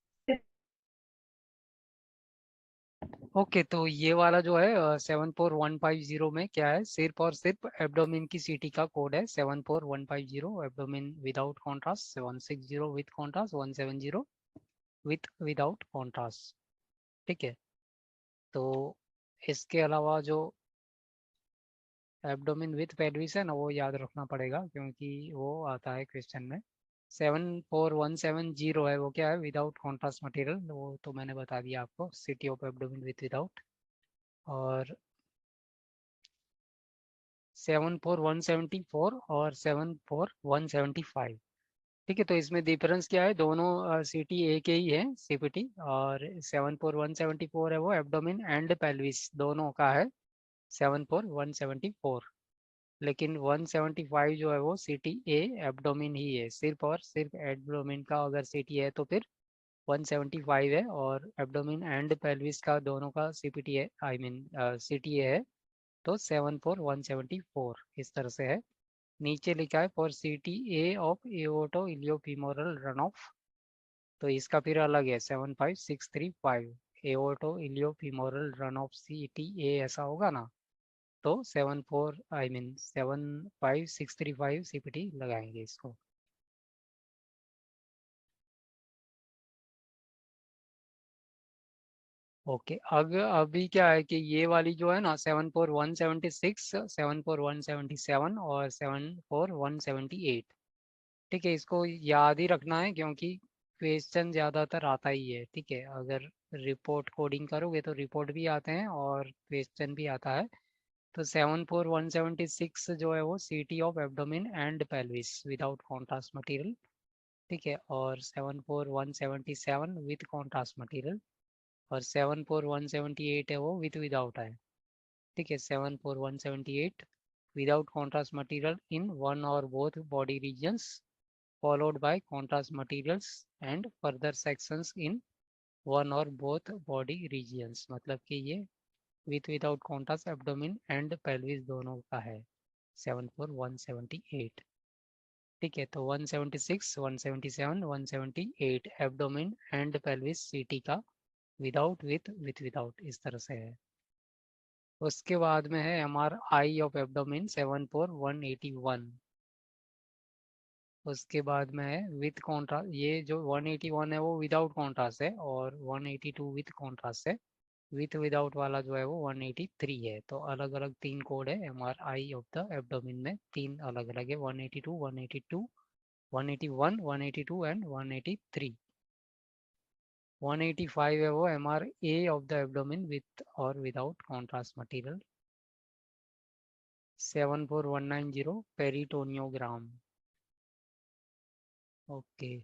ओके, तो ये वाला जो है 74150 में क्या है, सिर्फ और सिर्फ एब्डोमिन की सीटी का कोड है 74150, abdomen without contrast 760 with contrast, 170 with without contrast. ठीक है, तो इसके अलावा जो एब्डोमिन विथ पेल्विस है ना, वो याद रखना पड़ेगा क्योंकि वो आता है क्वेश्चन में। 74170 है, वो क्या है, विदाउट कॉन्ट्रास्ट मटेरियल, वो तो मैंने बता दिया आपको, city of abdomen with without. और 74174 और 74175। ठीक है, तो इसमें डिफरेंस क्या है, दोनों सीटी एक ही है सीपीटी, और 74174 है वो एब्डोमिन एंड पेल्विस दोनों का है 74174। लेकिन 175 जो है वो सीटी ए एब्डोमिन ही है, सिर्फ और सिर्फ एब्डोमिन का अगर सीटी है तो फिर 175 है, और एब्डोमिन एंड पेल्विस का दोनों का सीपीटी है, आई मीन सीटी है, तो 74174 इस तरह से है। नीचे लिखा है फॉर सीटी ए ऑफ एओर्टो इलियोफीमोरल रन ऑफ, तो इसका फिर अलग है 75635, एओर्टो इलियोफीमोरल रन ऑफ सीटी ए ऐसा होगा ना, तो 75635 सीपीटी लगाएंगे इसको। ओके, अभी क्या है कि ये वाली जो है ना 74176, 74177 और 74178, ठीक है, इसको याद ही रखना है क्योंकि क्वेश्चन ज़्यादातर आता ही है। ठीक है, अगर रिपोर्ट कोडिंग करोगे तो रिपोर्ट भी आते हैं और क्वेश्चन भी आता है। तो 74176 जो है वो सीटी of abdomen and pelvis without contrast material. ठीक है, और 74177 विथ कॉन्ट्रास्ट मटेरियल, और 74178 है वो विथ विदाउट है। ठीक है, 74178 without contrast material in one और both body regions followed by contrast materials and further sections in one or both body regions, मतलब कि ये with without contrast abdomen and pelvis दोनों का है 74178। ठीक है, तो 176, 177, 178 एब्डोमेन एंड पेल्विस सीटी का विदाउट विथ विदाउट इस तरह से है। उसके बाद में है M R I of abdomen 74181। उसके बाद में है विथ कॉन्ट्रास्ट, ये जो 181 है वो विदाउट कॉन्ट्रास्ट है, और 182 विथ कॉन्ट्रास्ट है। विथ विदाउट वाला जो है वो 183 है। तो अलग अलग तीन कोड है M R I of the abdomen में, तीन अलग अलग है, 182, 182, 181, 182 एंड 183। 185 है वो M R A of the abdomen with और without contrast material. 74190 peritoneogram. Okay,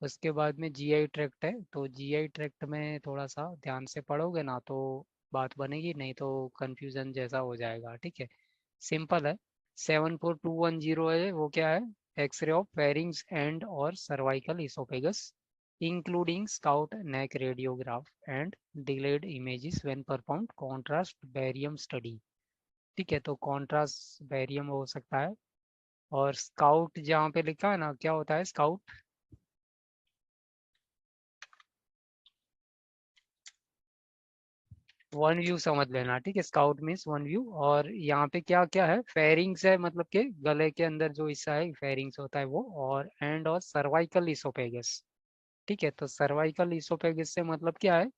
उसके बाद में जीआई ट्रैक्ट है, तो जीआई ट्रैक्ट में थोड़ा सा ध्यान से पढ़ोगे ना तो बात बनेगी, नहीं तो कंफ्यूजन जैसा हो जाएगा। ठीक है, सिंपल है। 74210 है वो क्या है, एक्सरे ऑफ फेरिंग्स एंड और cervical oesophagus including scout neck radiograph and delayed images when performed contrast barium study. ठीक है, तो कॉन्ट्रास्ट बैरियम हो सकता है, और स्काउट जहाँ पे लिखा है ना, क्या होता है स्काउट, वन व्यू समझ लेना। ठीक है, स्काउट मीन्स वन व्यू, और यहाँ पे क्या क्या है, फेरिंग्स है, मतलब के गले के अंदर जो हिस्सा है फेरिंग्स होता है वो, और एंड और सर्वाइकल इसोफेगस। ठीक है, तो सर्वाइकल इसोफेगस से मतलब क्या है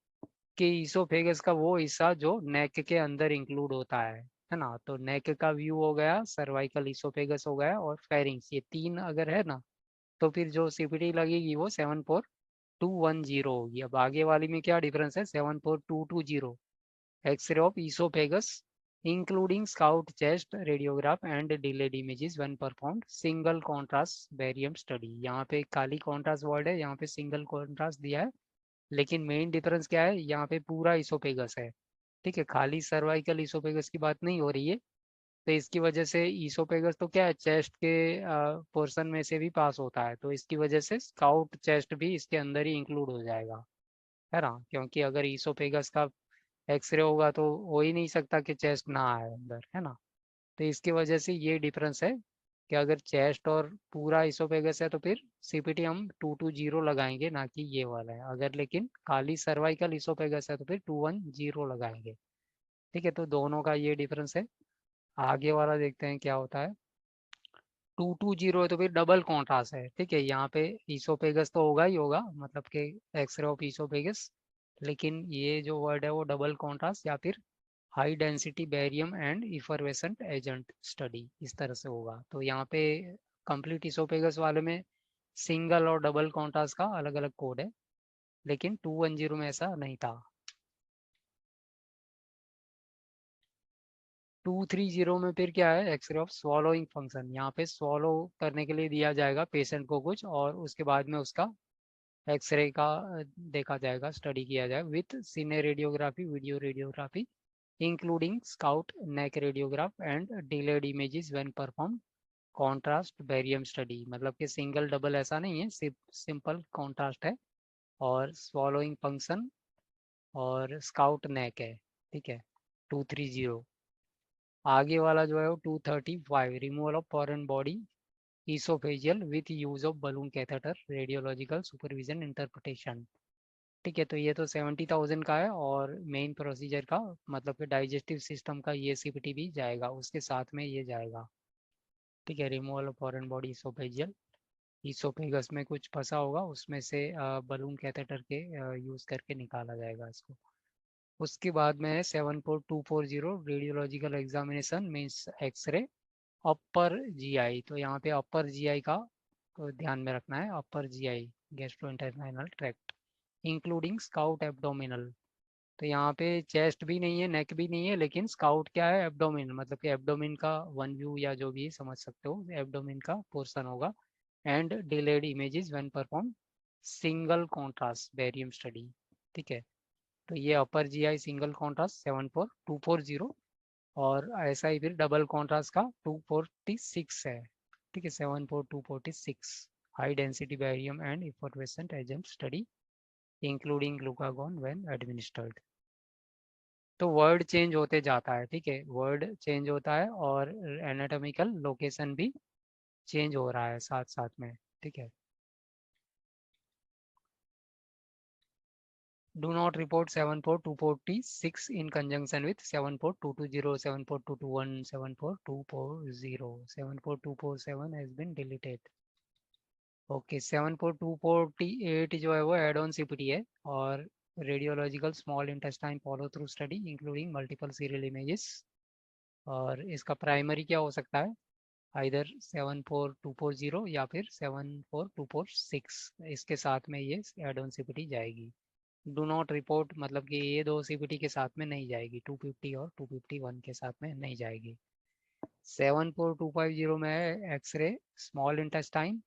कि इसोफेगस का वो हिस्सा जो नेक के अंदर इंक्लूड होता है ना, तो नेक का व्यू हो गया, सर्वाइकल इसोफेगस हो गया, और फेरिंग्स, ये तीन अगर है ना, तो फिर जो सीपीटी लगेगी वो 74210 होगी। अब आगे वाली में क्या डिफरेंस है, 74220, x-ray of oesophagus including scout chest radiograph and delayed images when performed single contrast barium study. यहाँ पे खाली कॉन्ट्रास्ट वर्ड है, यहाँ पे सिंगल कॉन्ट्रास्ट दिया है, लेकिन मेन डिफरेंस क्या है, यहाँ पे पूरा इसोफेगस है। ठीक है, खाली सर्वाइकल इसोफेगस की बात नहीं हो रही है, तो इसकी वजह से इसोफेगस तो क्या है, चेस्ट के पोर्शन में से भी पास होता है, तो इसकी वजह से स्काउट चेस्ट भी इसके अंदर ही इंक्लूड हो जाएगा, है ना, क्योंकि अगर इसोफेगस का एक्सरे होगा तो हो ही नहीं सकता कि चेस्ट ना आए अंदर, है ना, तो इसकी वजह से ये डिफरेंस है कि अगर चेस्ट और पूरा इसोफेगस है तो फिर सीपीटी हम 220 लगाएंगे, ना कि ये वाला है। अगर लेकिन खाली सर्वाइकल इसोफेगस है तो फिर 210 लगाएंगे। ठीक है, तो दोनों का ये डिफरेंस है। आगे वाला देखते हैं क्या होता है। 220 है तो फिर डबल कॉन्ट्रास्ट है। ठीक है, यहाँ पे इसोफेगस तो होगा ही होगा, मतलब कि एक्सरे ऑफ इसोफेगस, लेकिन ये जो वर्ड है वो डबल कॉन्ट्रास्ट या फिर high density barium and effervescent agent study इस तरह से होगा। तो यहाँ पे कंप्लीट इसोफेगस वाले में सिंगल और डबल कॉन्ट्रास्ट का अलग अलग कोड है, लेकिन 210 में ऐसा नहीं था। 230 में फिर क्या है, एक्सरे ऑफ स्वॉलोइंग फंक्शन। यहाँ पे स्वॉलो करने के लिए दिया जाएगा पेशेंट को कुछ, और उसके बाद में उसका एक्सरे का देखा जाएगा, स्टडी किया जाएगा विथ सीने radiography, video radiography, including scout neck radiograph and delayed images when perform contrast barium study. मतलब कि सिंगल डबल ऐसा नहीं है, सिर्फ सिंपल कॉन्ट्रास्ट है और स्वॉलोइंग फंक्शन और स्काउट नेक है। ठीक है, 230। आगे वाला जो है वो 235, removal of foreign body oesophageal with use of balloon catheter, radiological supervision interpretation. ठीक है, तो ये तो 70,000 का है, और मेन प्रोसीजर का मतलब कि डाइजेस्टिव सिस्टम का ये सीपीटी भी जाएगा, उसके साथ में ये जाएगा। ठीक है, removal of foreign body oesophageal, oesophagus में कुछ फंसा होगा, उसमें से बलून कैथेटर के यूज़ करके निकाला जाएगा इसको। उसके बाद में है 74240, radiological examination means x-ray upper GI. तो यहाँ पे अपर जीआई का तो ध्यान में रखना है, upper GI gastrointestinal tract including scout abdominal. तो यहाँ पे चेस्ट भी नहीं है, नेक भी नहीं है, लेकिन स्काउट क्या है, एब्डोमिन, मतलब कि एब्डोमिन का वन व्यू या जो भी समझ सकते हो, एब्डोमिन का पोर्शन होगा। And delayed images when perform single contrast barium study. ठीक है, तो ये अपर जीआई सिंगल कॉन्ट्रास्ट 74240, और ऐसा ही फिर डबल कॉन्ट्रास्ट का 246 है। ठीक है, 74246, high density barium and effervescent agent study including glucagon when administered. तो वर्ड चेंज होते जाता है। ठीक है, वर्ड चेंज होता है और एनाटॉमिकल लोकेशन भी चेंज हो रहा है साथ साथ में। ठीक है, do not report 74246 in conjunction with 74220, 74221, 74240, 74247 has been deleted। Okay, 74248 जो है वो एड ऑन सीपीटी है, और radiological small intestine follow through study including multiple serial images. और इसका प्राइमरी क्या हो सकता है, आइदर 74240 या फिर 74246, इसके साथ में ये एड ऑन सीपीटी जाएगी। डू नॉट रिपोर्ट मतलब कि ये दो सीपीटी के साथ में नहीं जाएगी, 250 और 251 के साथ में नहीं जाएगी। 74250 में है एक्सरे स्मॉल इंटेस्टाइन।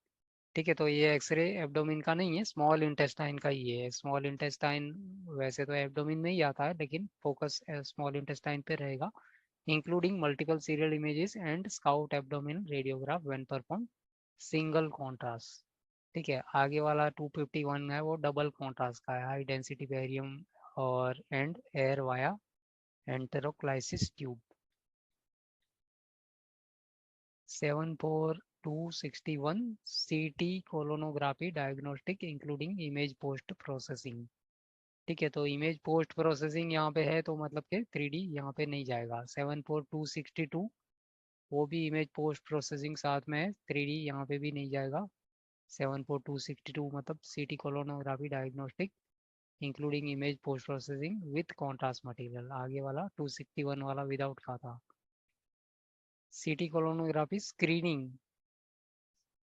ठीक है, तो ये एक्सरे एब्डोमिन का नहीं है, स्मॉल इंटेस्टाइन का ही है। स्मॉल इंटेस्टाइन वैसे तो एब्डोमिन में ही आता है, लेकिन फोकस स्मॉल इंटेस्टाइन पे रहेगा, including multiple serial images and scout abdomen radiograph when perform single contrast. ठीक है, आगे वाला 251 है वो डबल कॉन्ट्रास्ट का है, हाई डेंसिटी बैरियम और and air via enteroclysis tube. 74261, CT colonography diagnostic including image post processing. ठीक है, तो इमेज पोस्ट प्रोसेसिंग यहाँ पे है, तो मतलब कि 3D यहाँ पे नहीं जाएगा। 74262, वो भी इमेज पोस्ट प्रोसेसिंग साथ में है, 3D यहाँ पे भी नहीं जाएगा। 74262 मतलब CT colonography diagnostic including image post processing with contrast material. आगे वाला 261 वाला विदाउट का था। सीटी कोलोनोग्राफी स्क्रीनिंग।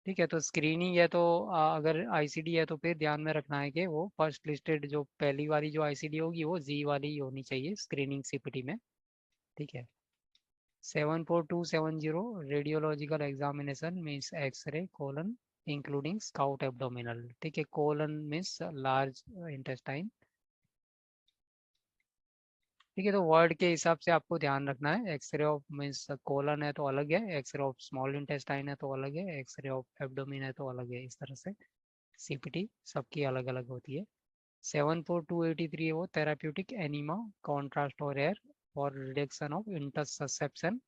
ठीक है, तो स्क्रीनिंग है तो अगर आईसीडी है तो फिर ध्यान में रखना है कि वो फर्स्ट लिस्टेड जो पहली वाली जो आईसीडी होगी वो जी वाली ही होनी चाहिए स्क्रीनिंग सीपीटी में। ठीक है, 74270, radiological examination means x-ray colon including scout abdominal. ठीक है, कोलन मीन्स लार्ज इंटेस्टाइन। ठीक है, तो वर्ड के हिसाब से आपको ध्यान रखना है, एक्सरे ऑफ मीन्स कोलन है तो अलग है, एक्सरे ऑफ स्मॉल इंटेस्टाइन है तो अलग है, एक्सरे ऑफ एब्डोमिन है तो अलग है। इस तरह से सीपीटी सबकी अलग अलग होती है। 74283 है वो थेराप्यूटिक एनिमा कॉन्ट्रास्ट और air for reduction of interception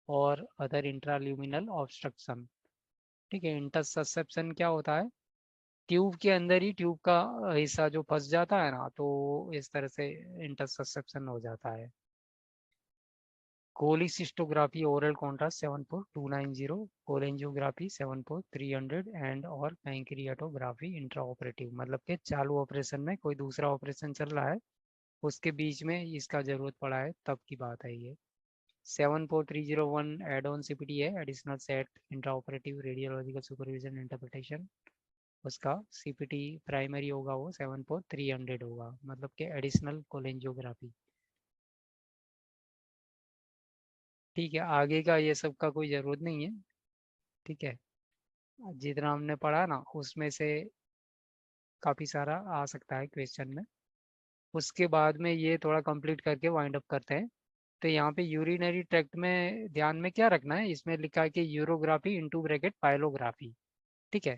और अदर इंट्राल्यूमिनल ऑब्स्ट्रक्शन। ठीक है, इंटरससेप्शन क्या होता है, ट्यूब के अंदर ही ट्यूब का हिस्सा जो फंस जाता है ना, तो इस तरह से इंटरससेप्शन हो जाता है। कोलिसिस्टोग्राफी ओरल कॉन्ट्रास्ट 74290, कोलेंजियोग्राफी 74300 एंड और पैंक्रियाटोग्राफी इंट्राऑपरेटिव, मतलब कि चालू ऑपरेशन में कोई दूसरा ऑपरेशन चल रहा है उसके बीच में इसका जरूरत पड़ा है तब की बात है ये। 74301 एड ऑन सीपीटी है, additional set intraoperative radiological supervision interpretation. उसका सीपीटी प्राइमरी होगा वो 74300 होगा, मतलब कि एडिशनल कोलेंजियोग्राफी। ठीक है, आगे का ये सब का कोई ज़रूरत नहीं है। ठीक है, जितना हमने पढ़ा ना उसमें से काफ़ी सारा आ सकता है क्वेश्चन में। उसके बाद में ये थोड़ा कंप्लीट करके वाइंड अप करते हैं। तो यहाँ पे यूरिनरी ट्रैक्ट में ध्यान में क्या रखना है, इसमें लिखा है कि यूरोग्राफी इंटू ब्रैकेट पाइलोग्राफी। ठीक है,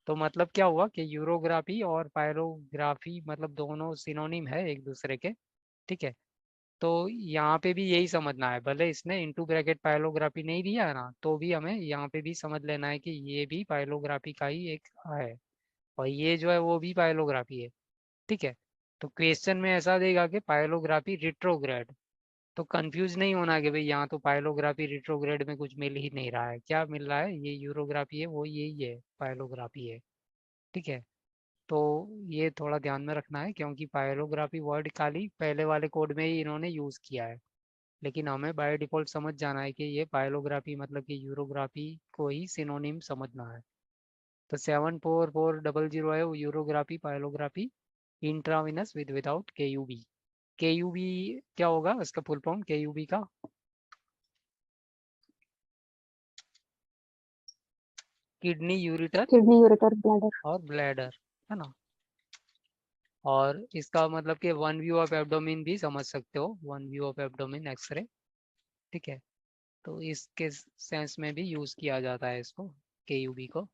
तो मतलब क्या हुआ कि यूरोग्राफी और पाइलोग्राफी मतलब दोनों सिनोनिम है एक दूसरे के। ठीक है, तो यहाँ पे भी यही समझना है, भले इसने इंटू ब्रैकेट पाइलोग्राफी नहीं दिया है ना, तो भी हमें यहाँ पे भी समझ लेना है कि ये भी पाइलोग्राफी का ही एक है, और ये जो है वो भी पाइलोग्राफी है। ठीक है, तो क्वेश्चन में ऐसा देगा कि पाइलोग्राफी रिट्रोग्रेड, तो कंफ्यूज नहीं होना कि भाई यहाँ तो पाइलोग्राफी रिट्रोग्रेड में कुछ मिल ही नहीं रहा है, क्या मिल रहा है, ये यूरोग्राफी है, वो यही है, पाइलोग्राफी है। ठीक है, तो ये थोड़ा ध्यान में रखना है, क्योंकि पाइलोग्राफी वर्ड खाली पहले वाले कोड में ही इन्होंने यूज़ किया है, लेकिन हमें बाय डिफ़ॉल्ट समझ जाना है कि ये पाइलोग्राफी मतलब कि यूरोग्राफी को ही सिनोनिम समझना है। तो 74400 है वो urography pyelography intravenous with without केयूबी। केयूबी क्या होगा उसका फुल फॉर्म, केयूबी का kidney, ureter kidney, ureter, bladder. और ब्लैडर, है ना। और इसका मतलब कि वन व्यू ऑफ एब्डोमिन भी समझ सकते हो, one view of abdomen x-ray. ठीक है, तो इसके सेंस में भी यूज़ किया जाता है इसको, केयूबी को।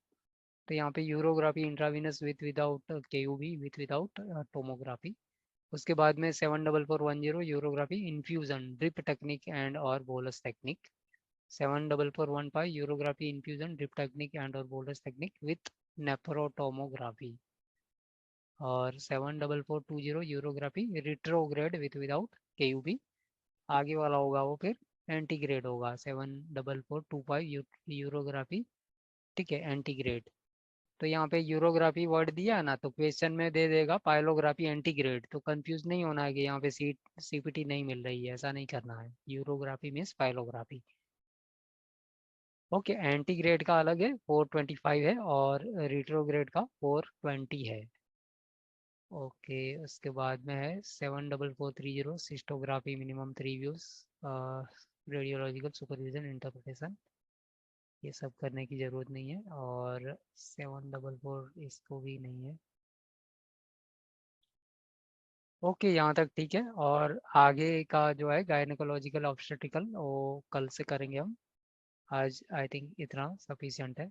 तो यहाँ पे urography intravenous with without KUB with without tomography. उसके बाद में 74410 urography infusion drip technique and और bolus technique. 74415 urography infusion drip technique and और बोलस टेक्निक विथ नेफ्रोटोमोग्राफी। और 74420 urography retrograde with without KUB. आगे वाला होगा वो फिर एंटीग्रेड होगा, 74425 यूरोग्राफी। ठीक है, एंटीग्रेड। तो यहाँ पे यूरोग्राफी वर्ड दिया है ना, तो क्वेश्चन में दे देगा पाइलोग्राफी एंटीग्रेड, तो कंफ्यूज नहीं होना है कि यहाँ पे सीपीटी नहीं मिल रही है, ऐसा नहीं करना है, यूरोग्राफी मीन्स पाइलोग्राफी। ओके, एंटीग्रेड का अलग है 425 है, और रिट्रोग्रेड का 420 है। ओके, उसके बाद में है 74430 cystography minimum 3 views radiological supervision interpretation. ये सब करने की ज़रूरत नहीं है, और 744 इसको भी नहीं है। ओके, यहाँ तक ठीक है, और आगे का जो है गायनेकोलॉजिकल ऑब्स्टेट्रिकल वो कल से करेंगे हम। आज आई थिंक इतना सफिशिएंट है।